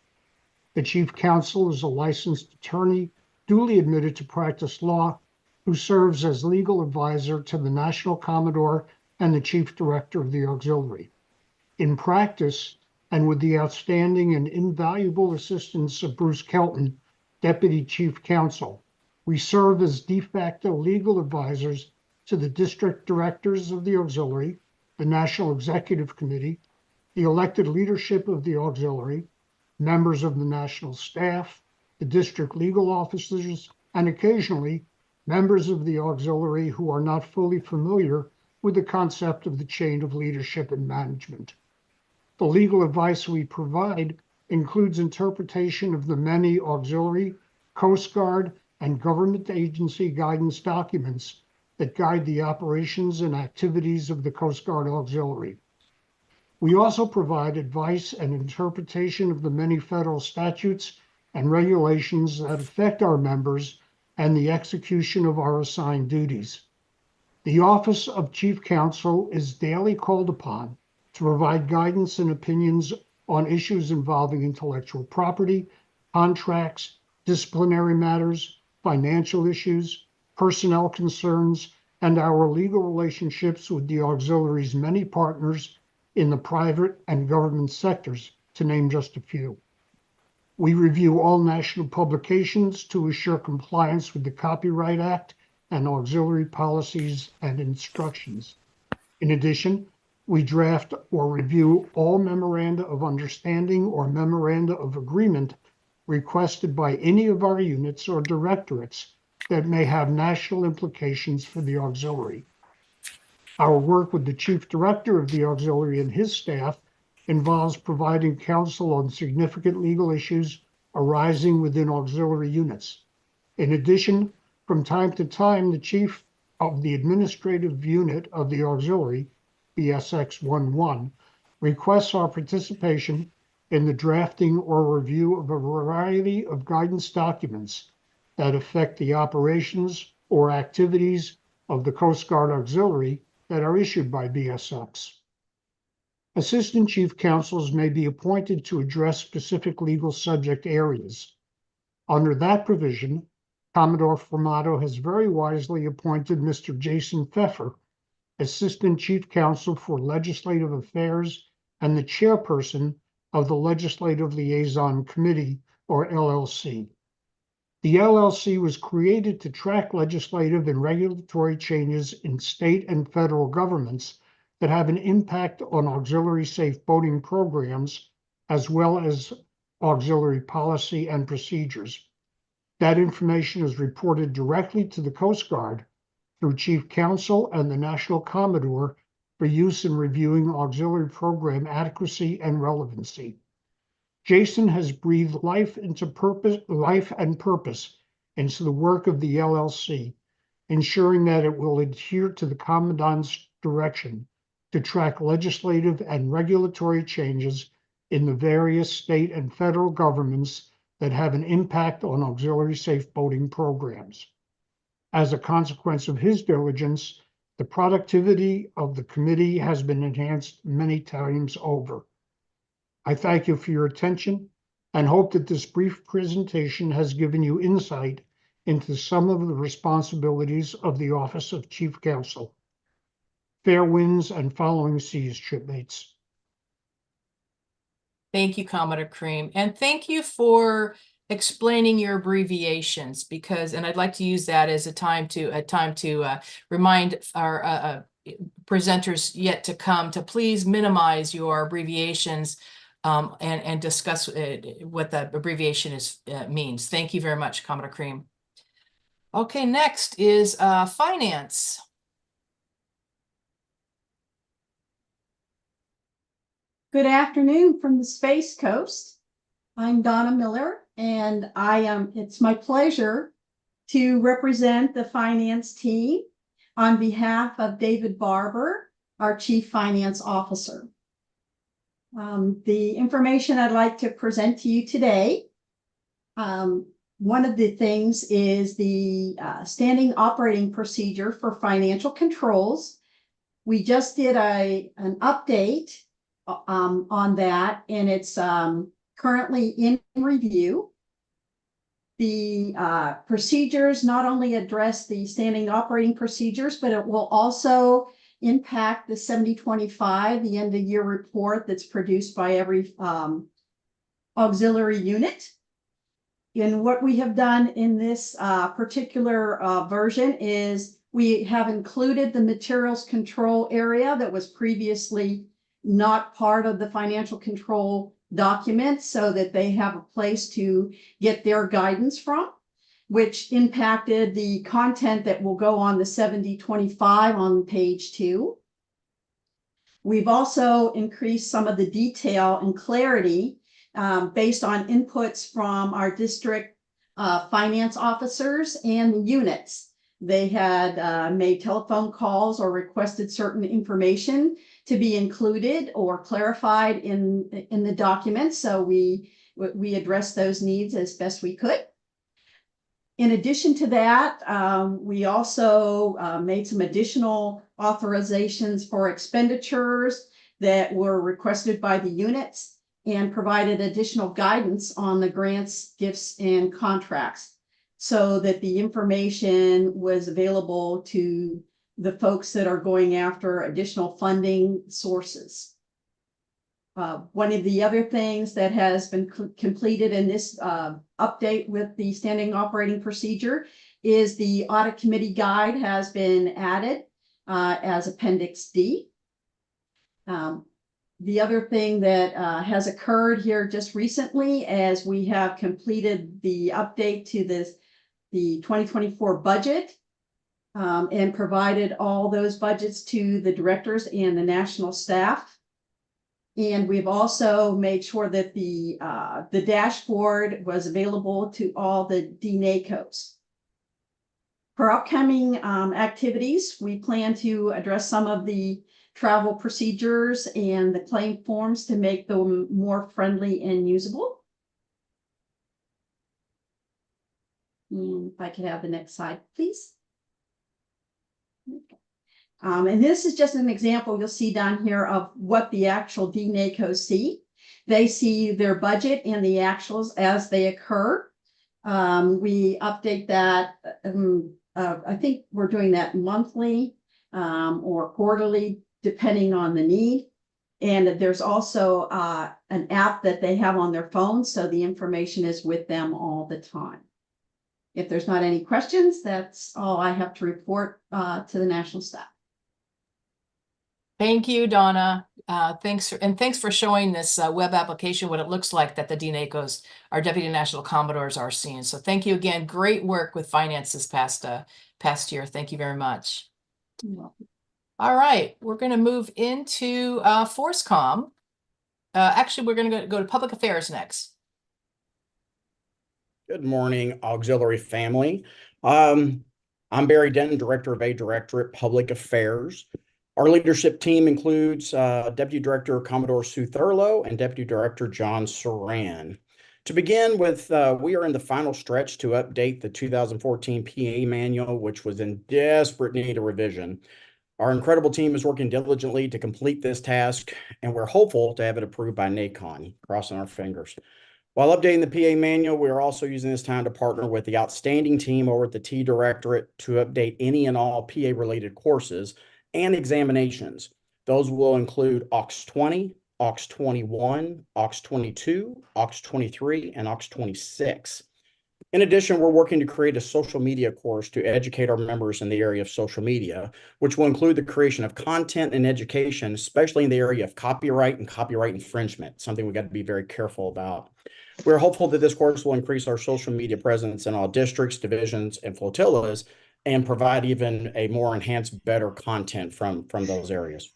The Chief Counsel is a licensed attorney, duly admitted to practice law, who serves as legal advisor to the National Commodore and the Chief Director of the Auxiliary. In practice, and with the outstanding and invaluable assistance of Bruce Kelton, Deputy Chief Counsel, we serve as de facto legal advisors to the district directors of the Auxiliary, the National Executive Committee, the elected leadership of the Auxiliary, members of the national staff, the district legal officers, and occasionally members of the auxiliary who are not fully familiar with the concept of the chain of leadership and management. The legal advice we provide includes interpretation of the many auxiliary, Coast Guard, and government agency guidance documents that guide the operations and activities of the Coast Guard Auxiliary. We also provide advice and interpretation of the many federal statutes and regulations that affect our members and the execution of our assigned duties. The Office of Chief Counsel is daily called upon to provide guidance and opinions on issues involving intellectual property, contracts, disciplinary matters, financial issues, personnel concerns, and our legal relationships with the auxiliary's many partners in the private and government sectors, to name just a few. We review all national publications to assure compliance with the Copyright Act and auxiliary policies and instructions. In addition, we draft or review all memoranda of understanding or memoranda of agreement requested by any of our units or directorates that may have national implications for the auxiliary. Our work with the Chief Director of the auxiliary and his staff involves providing counsel on significant legal issues arising within auxiliary units. In addition, from time to time, the Chief of the Administrative Unit of the auxiliary, BSX 11, requests our participation in the drafting or review of a variety of guidance documents that affect the operations or activities of the Coast Guard Auxiliary that are issued by BSX. Assistant Chief Counsels may be appointed to address specific legal subject areas. Under that provision, Commodore Formato has very wisely appointed Mr. Jason Pfeffer, Assistant Chief Counsel for Legislative Affairs and the Chairperson of the Legislative Liaison Committee, or LLC. The LLC was created to track legislative and regulatory changes in state and federal governments that have an impact on auxiliary safe boating programs, as well as auxiliary policy and procedures. That information is reported directly to the Coast Guard through Chief Counsel and the National Commodore for use in reviewing auxiliary program adequacy and relevancy. Jason has breathed life and purpose into the work of the LLC, ensuring that it will adhere to the Commandant's direction to track legislative and regulatory changes in the various state and federal governments that have an impact on auxiliary safe boating programs. As a consequence of his diligence, the productivity of the committee has been enhanced many times over. I thank you for your attention and hope that this brief presentation has given you insight into some of the responsibilities of the Office of Chief Counsel. Fair winds and following seas, shipmates. Thank you, Commodore Cream. And thank you for explaining your abbreviations, because, and I'd like to use that as a time to remind our presenters yet to come to please minimize your abbreviations and discuss what the abbreviation means. Thank you very much, Commodore Cream. Okay, next is finance. Good afternoon from the Space Coast. I'm Donna Miller, and it's my pleasure to represent the finance team on behalf of David Barber, our Chief Finance Officer. The information I'd like to present to you today, one of the things is the standing operating procedure for financial controls. We just did an update on that, and it's currently in review. The procedures not only address the standing operating procedures, but it will also impact the 7025, the end of year report that's produced by every auxiliary unit. And what we have done in this particular version is we have included the materials control area that was previously not part of the financial control document, so that they have a place to get their guidance from. which impacted the content that will go on the 7025 on page 2. We've also increased some of the detail and clarity based on inputs from our district finance officers and units. They had made telephone calls or requested certain information to be included or clarified in the document. So we addressed those needs as best we could. In addition to that, we also made some additional authorizations for expenditures that were requested by the units and provided additional guidance on the grants, gifts, and contracts so that the information was available to the folks that are going after additional funding sources. One of the other things that has been completed in this update with the standing operating procedure is the audit committee guide has been added as Appendix D. The other thing that has occurred here just recently, as we have completed the update to the 2024 budget and provided all those budgets to the directors and the national staff. And we've also made sure that the dashboard was available to all the DNACOs. For upcoming activities, we plan to address some of the travel procedures and the claim forms to make them more friendly and usable. If I could have the next slide, please. And this is just an example you'll see down here of what the actual DNACOs see. They see their budget and the actuals as they occur. We update that. I think we're doing that monthly or quarterly, depending on the need. And there's also an app that they have on their phone, so the information is with them all the time. If there's not any questions, that's all I have to report to the national staff. Thank you, Donna. Thanks for showing this web application, what it looks like that the DNACOs, our Deputy National Commodores, are seeing. So thank you again. Great work with finance this past year. Thank you very much. You're welcome. All right, we're going to move into FORCECOM. Actually, we're going to go to Public Affairs next. Good morning, auxiliary family. I'm Barry Denton, Director of A Directorate Public Affairs. Our leadership team includes Deputy Director Commodore Sue Thurlow and Deputy Director John Saran. To begin with, we are in the final stretch to update the 2014 PA manual, which was in desperate need of revision. Our incredible team is working diligently to complete this task, and we're hopeful to have it approved by NACON, crossing our fingers. While updating the PA manual, we are also using this time to partner with the outstanding team over at the T Directorate to update any and all PA-related courses and examinations. Those will include AUX 20, AUX 21, AUX 22, AUX 23, and AUX 26. In addition, we're working to create a social media course to educate our members in the area of social media, which will include the creation of content and education, especially in the area of copyright and copyright infringement, something we've got to be very careful about. We're hopeful that this course will increase our social media presence in all districts, divisions, and flotillas, and provide even a more enhanced, better content from those areas.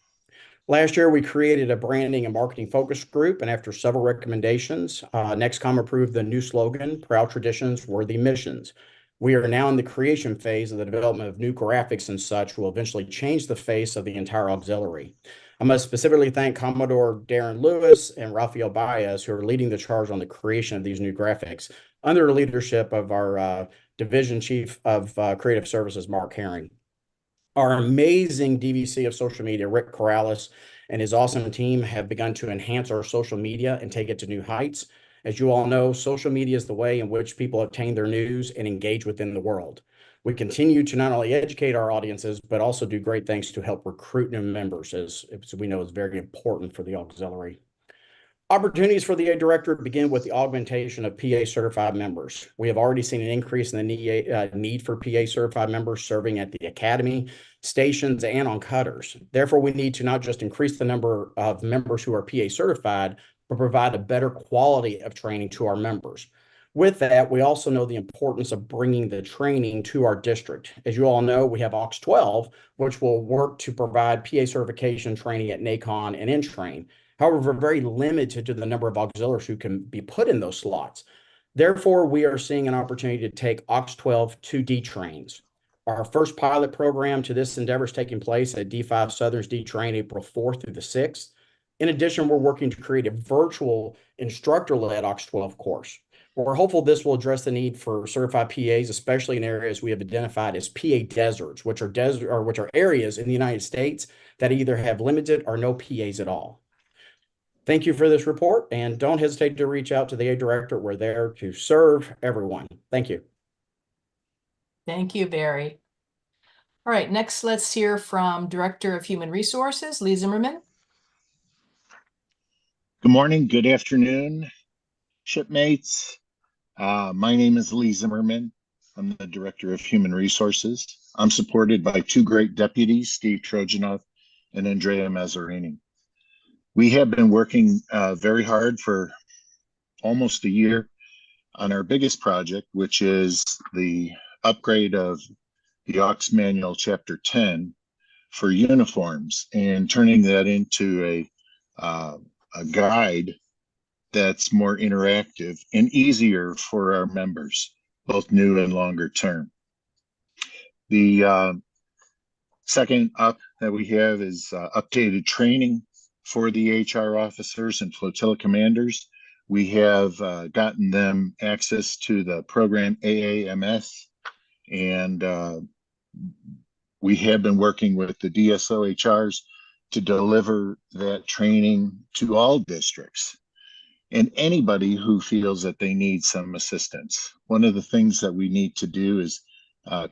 Last year, we created a branding and marketing focus group, and after several recommendations, NEXCOM approved the new slogan, Proud Traditions, Worthy Missions. We are now in the creation phase of the development of new graphics and such will eventually change the face of the entire auxiliary. I must specifically thank Commodore Darren Lewis and Rafael Baez, who are leading the charge on the creation of these new graphics under the leadership of our Division Chief of Creative Services, Mark Herring. Our amazing DVC of social media, Rick Corrales, and his awesome team have begun to enhance our social media and take it to new heights. As you all know, social media is the way in which people obtain their news and engage within the world. We continue to not only educate our audiences, but also do great things to help recruit new members, as we know is very important for the auxiliary. Opportunities for the A Directorate begin with the augmentation of PA certified members. We have already seen an increase in the need for PA certified members serving at the academy, stations, and on cutters. Therefore, we need to not just increase the number of members who are PA certified, but provide a better quality of training to our members. With that, we also know the importance of bringing the training to our district. As you all know, we have AUX 12, which will work to provide PA certification training at NACON and NTRAIN. However, we're very limited to the number of auxiliaries who can be put in those slots. Therefore, we are seeing an opportunity to take AUX 12 to D-Trains. Our first pilot program to this endeavor is taking place at D5 Southern's D-Train April 4th through the 6th. In addition, we're working to create a virtual instructor-led AUX 12 course. We're hopeful this will address the need for certified PAs, especially in areas we have identified as PA deserts, which are areas in the United States that either have limited or no PAs at all. Thank you for this report, and don't hesitate to reach out to the aid director. We're there to serve everyone. Thank you. Thank you, Barry. All right, next let's hear from Director of Human Resources, Lee Zimmerman. Good morning, good afternoon, shipmates. My name is Lee Zimmerman. I'm the Director of Human Resources. I'm supported by two great deputies, Steve Trojanoff and Andrea Mazzarini. We have been working very hard for almost a year on our biggest project, which is the upgrade of the AUX Manual Chapter 10 for uniforms and turning that into a guide that's more interactive and easier for our members, both new and longer term. The second up that we have is updated training for the HR officers and flotilla commanders. We have gotten them access to the program AAMS, and we have been working with the DSOHRs to deliver that training to all districts and anybody who feels that they need some assistance. One of the things that we need to do is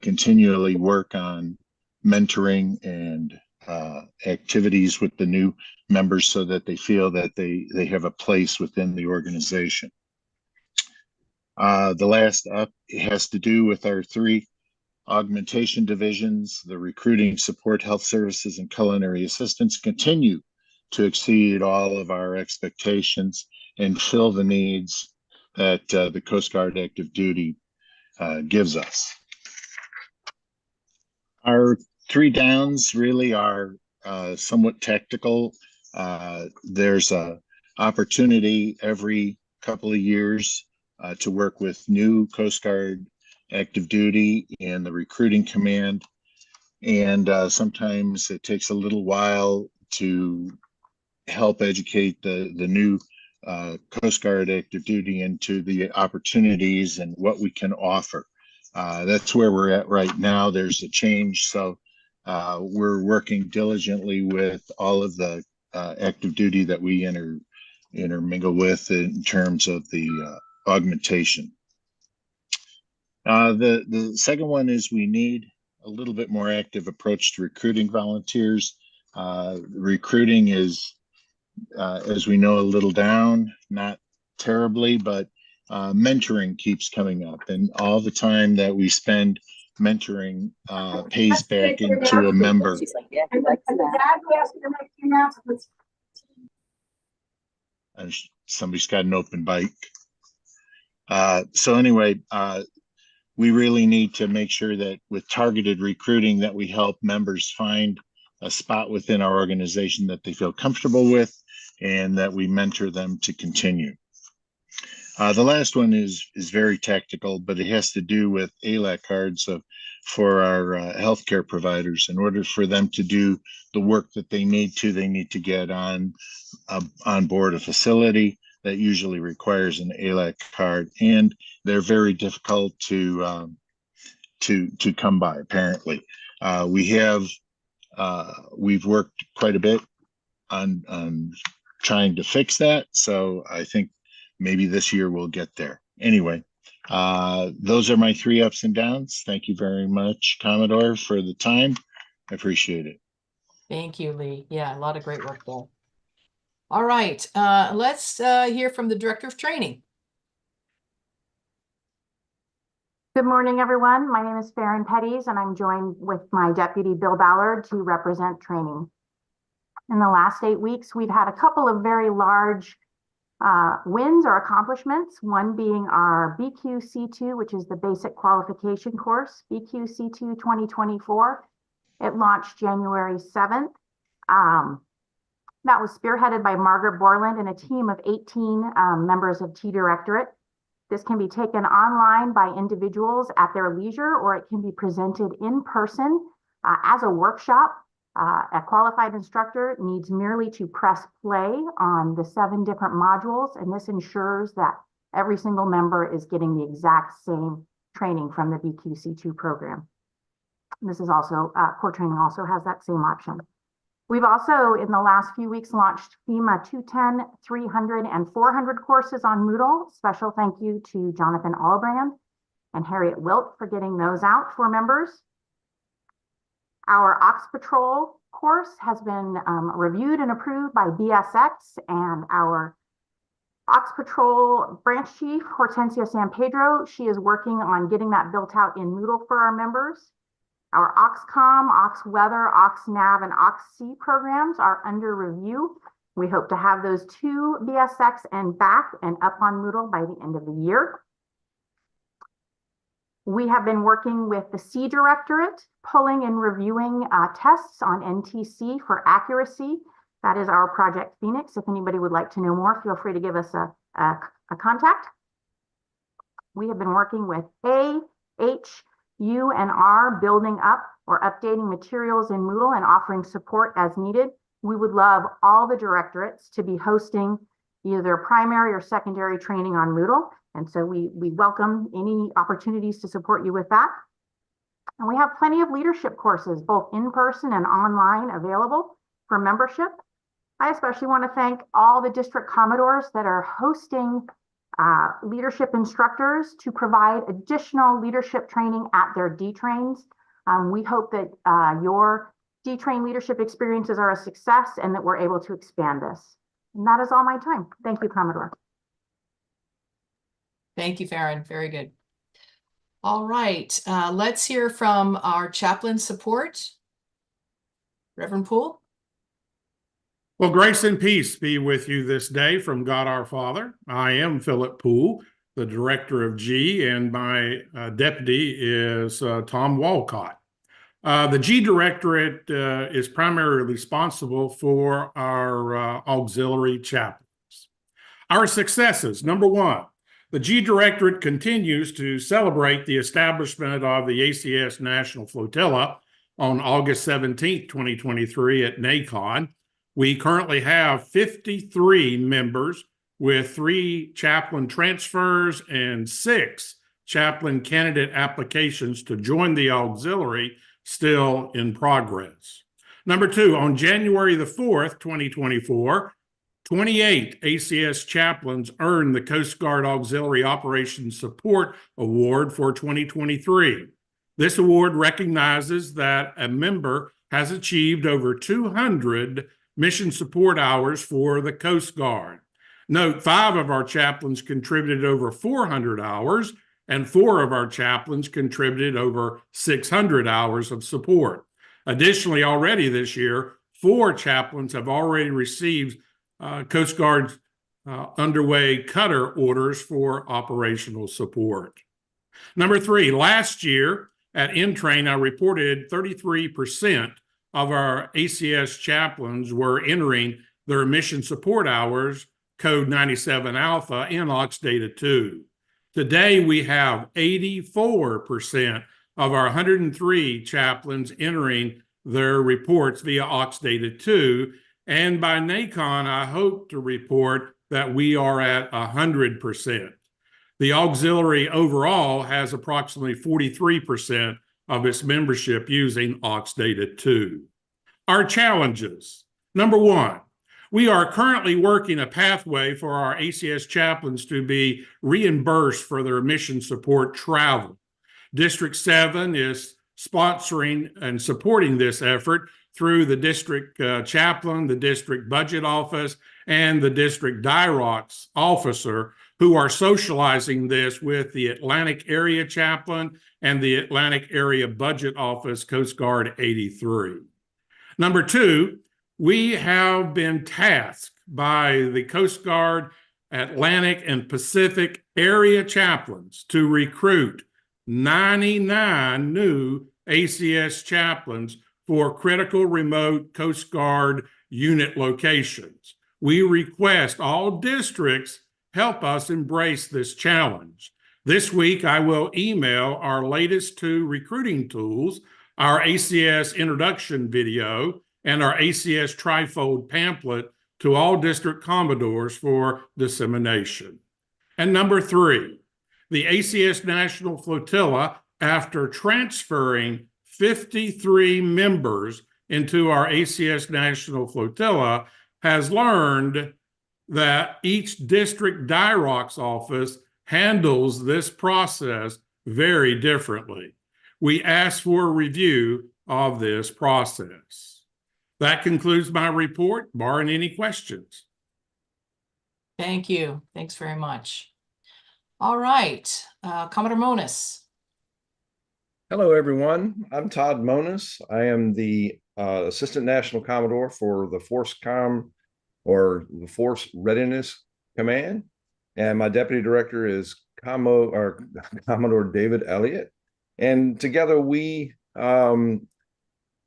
continually work on mentoring and activities with the new members so that they feel that they have a place within the organization. The last up has to do with our three augmentation divisions. The recruiting, support, health services, and culinary assistance continue to exceed all of our expectations and fill the needs that the Coast Guard active duty gives us. Our three downs really are somewhat tactical. There's a opportunity every couple of years to work with new Coast Guard active duty and the recruiting command. And sometimes it takes a little while to help educate the new Coast Guard active duty into the opportunities and what we can offer. That's where we're at right now. There's a change. So we're working diligently with all of the active duty that we intermingle with in terms of the augmentation. The second one is we need a little bit more active approach to recruiting volunteers. Recruiting is, as we know, a little down, not terribly, but mentoring keeps coming up, and all the time that we spend mentoring pays back into a member. Somebody's got an open bike. So anyway, we really need to make sure that with targeted recruiting that we help members find a spot within our organization that they feel comfortable with and that we mentor them to continue. The last one is very tactical, but it has to do with ALAC cards for our healthcare providers. In order for them to do the work that they need to get on board a facility that usually requires an ALAC card, and they're very difficult to come by. Apparently, we've worked quite a bit on trying to fix that. So I think maybe this year we'll get there. Anyway, those are my three ups and downs. Thank you very much, Commodore, for the time. I appreciate it. Thank you, Lee. Yeah, a lot of great work there. All right, let's hear from the Director of Training. Good morning, everyone. My name is Farron Petties, and I'm joined with my deputy, Bill Ballard, to represent training. In the last 8 weeks, we've had a couple of very large Wins or accomplishments, one being our BQC2, which is the basic qualification course, BQC2 2024. It launched January 7th. That was spearheaded by Margaret Borland and a team of 18 members of T Directorate. This can be taken online by individuals at their leisure, or it can be presented in person as a workshop. A qualified instructor needs merely to press play on the 7 different modules, and this ensures that every single member is getting the exact same training from the BQC2 program. This is also, core training also has that same option. We've also, in the last few weeks, launched FEMA 210, 300, and 400 courses on Moodle. Special thank you to Jonathan Allbrand and Harriet Wilt for getting those out for members. Our Ox Patrol course has been reviewed and approved by BSX, and our Ox Patrol branch chief, Hortensia San Pedro, she is working on getting that built out in Moodle for our members. Our OPCOM, OxWeather, OxNav, and OxC programs are under review. We hope to have those 2 BSX and back and up on Moodle by the end of the year. We have been working with the C Directorate, pulling and reviewing tests on NTC for accuracy. That is our Project Phoenix. If anybody would like to know more, feel free to give us a contact. We have been working with A, H, U, and R, building up or updating materials in Moodle and offering support as needed. We would love all the directorates to be hosting either primary or secondary training on Moodle. And so we welcome any opportunities to support you with that. And we have plenty of leadership courses, both in person and online, available for membership. I especially want to thank all the district Commodores that are hosting leadership instructors to provide additional leadership training at their D-Trains. We hope that your D-Train leadership experiences are a success and that we're able to expand this. And that is all my time. Thank you, Commodore. Thank you, Farron. Very good. All right, let's hear from our chaplain support. Reverend Poole. Well, grace and peace be with you this day from God our Father. I am Philip Poole, the director of G, and my deputy is Tom Walcott. The G Directorate is primarily responsible for our auxiliary chaplains. Our successes, number 1, the G Directorate continues to celebrate the establishment of the ACS National Flotilla on August 17th, 2023 at NACON. We currently have 53 members with 3 chaplain transfers and 6 chaplain candidate applications to join the auxiliary still in progress. Number 2, on January the 4th, 2024, 28 ACS chaplains earned the Coast Guard Auxiliary Operations Support Award for 2023. This award recognizes that a member has achieved over 200 mission support hours for the Coast Guard. Note, 5 of our chaplains contributed over 400 hours, and 4 of our chaplains contributed over 600 hours of support. Additionally, already this year, 4 chaplains have already received Coast Guard's underway cutter orders for operational support. Number 3, last year at NTRAIN, I reported 33% of our ACS chaplains were entering their mission support hours, code 97 alpha, in Aux Data 2. Today, we have 84% of our 103 chaplains entering their reports via Aux Data 2, and by NACON, I hope to report that we are at 100%. The auxiliary overall has approximately 43% of its membership using Aux Data 2. Our challenges. Number 1, we are currently working a pathway for our ACS chaplains to be reimbursed for their mission support travel. District 7 is sponsoring and supporting this effort through the district chaplain, the district budget office, and the district DIROCS officer, who are socializing this with the Atlantic Area Chaplain and the Atlantic Area Budget Office, Coast Guard 83. Number 2, we have been tasked by the Coast Guard Atlantic and Pacific area chaplains to recruit 99 new ACS chaplains for critical remote Coast Guard unit locations. We request all districts help us embrace this challenge. This week, I will email our latest 2 recruiting tools, our ACS introduction video and our ACS trifold pamphlet to all district commodores for dissemination. And number 3, the ACS National Flotilla, after transferring 53 members into our ACS National Flotilla, has learned that each district DIROC's office handles this process very differently. We ask for a review of this process. That concludes my report, barring any questions. Thank you. Thanks very much. All right, Commodore Monis. Hello, everyone. I'm Todd Monis. I am the Assistant National Commodore for the FORCECOM, or the Force Readiness Command, and my Deputy Director is Commodore David Elliott. And together we are in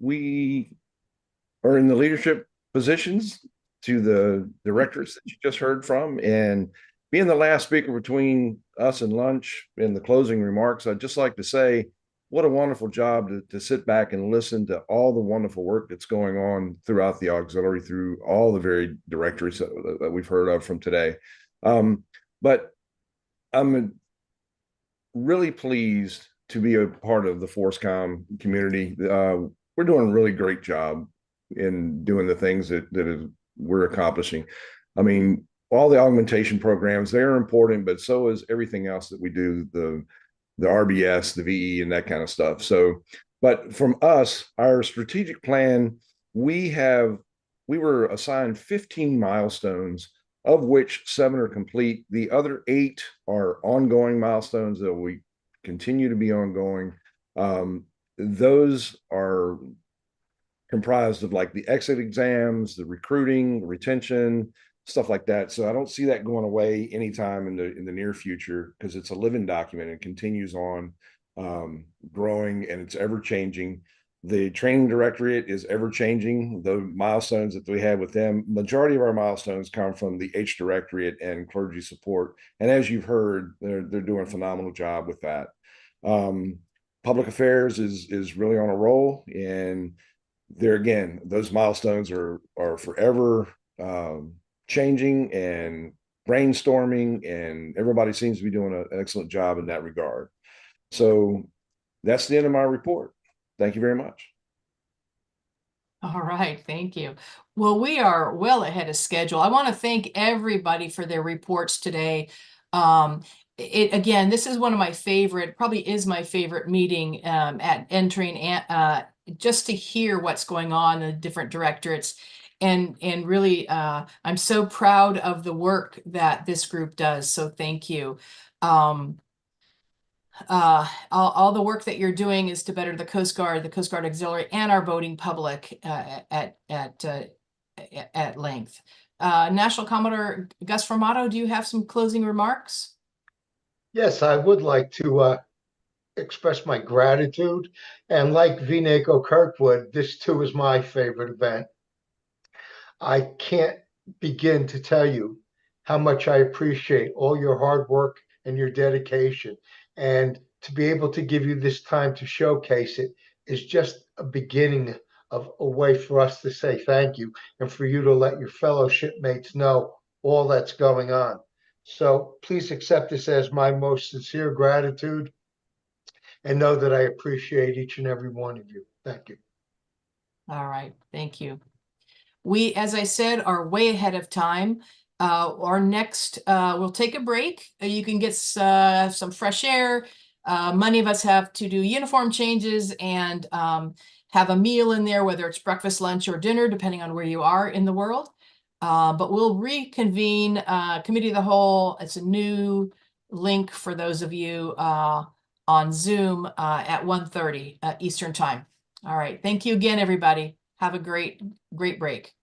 the leadership positions to the directors that you just heard from. And being the last speaker between us and lunch in the closing remarks, I'd just like to say, what a wonderful job to sit back and listen to all the wonderful work that's going on throughout the auxiliary, through all the varied directories that we've heard of from today. But I'm really pleased to be a part of the FORCECOM community. We're doing a really great job in doing the things that we're accomplishing. I mean, all the augmentation programs, they're important, but so is everything else that we do, the RBS, the VE, and that kind of stuff. So, but from us, our strategic plan, we were assigned 15 milestones, of which 7 are complete. The other 8 are ongoing milestones that we continue to be ongoing. Those are comprised of like the exit exams, the recruiting, the retention, stuff like that. So I don't see that going away anytime in the near future, because it's a living document and continues on growing, and it's ever changing. The training directorate is ever changing. The milestones that we have with them, majority of our milestones come from the H directorate and clergy support. And as you've heard, they're doing a phenomenal job with that. Public affairs is really on a roll, and there again, those milestones are forever changing and brainstorming, and everybody seems to be doing an excellent job in that regard. So that's the end of my report. Thank you very much. All right, thank you. Well, we are well ahead of schedule. I want to thank everybody for their reports today. Again, this is one of my favorite, probably is my favorite meeting at NTRAIN, just to hear what's going on in the different directorates. And really, I'm so proud of the work that this group does. So thank you. All the work that you're doing is to better the Coast Guard Auxiliary, and our boating public at length. National Commodore Gus Formato, do you have some closing remarks? Yes, I would like to express my gratitude. And like V-NACO Kirkwood, this too is my favorite event. I can't begin to tell you how much I appreciate all your hard work and your dedication. And to be able to give you this time to showcase it is just a beginning of a way for us to say thank you, and for you to let your fellow shipmates know all that's going on. So please accept this as my most sincere gratitude, and know that I appreciate each and every one of you. Thank you. All right, thank you. We, as I said, are way ahead of time. Our next, we'll take a break. You can get some fresh air. Many of us have to do uniform changes and have a meal in there, whether it's breakfast, lunch, or dinner, depending on where you are in the world. But we'll reconvene Committee of the Whole. It's a new link for those of you on Zoom at 1:30 Eastern Time. All right. Thank you again, everybody. Have a great break.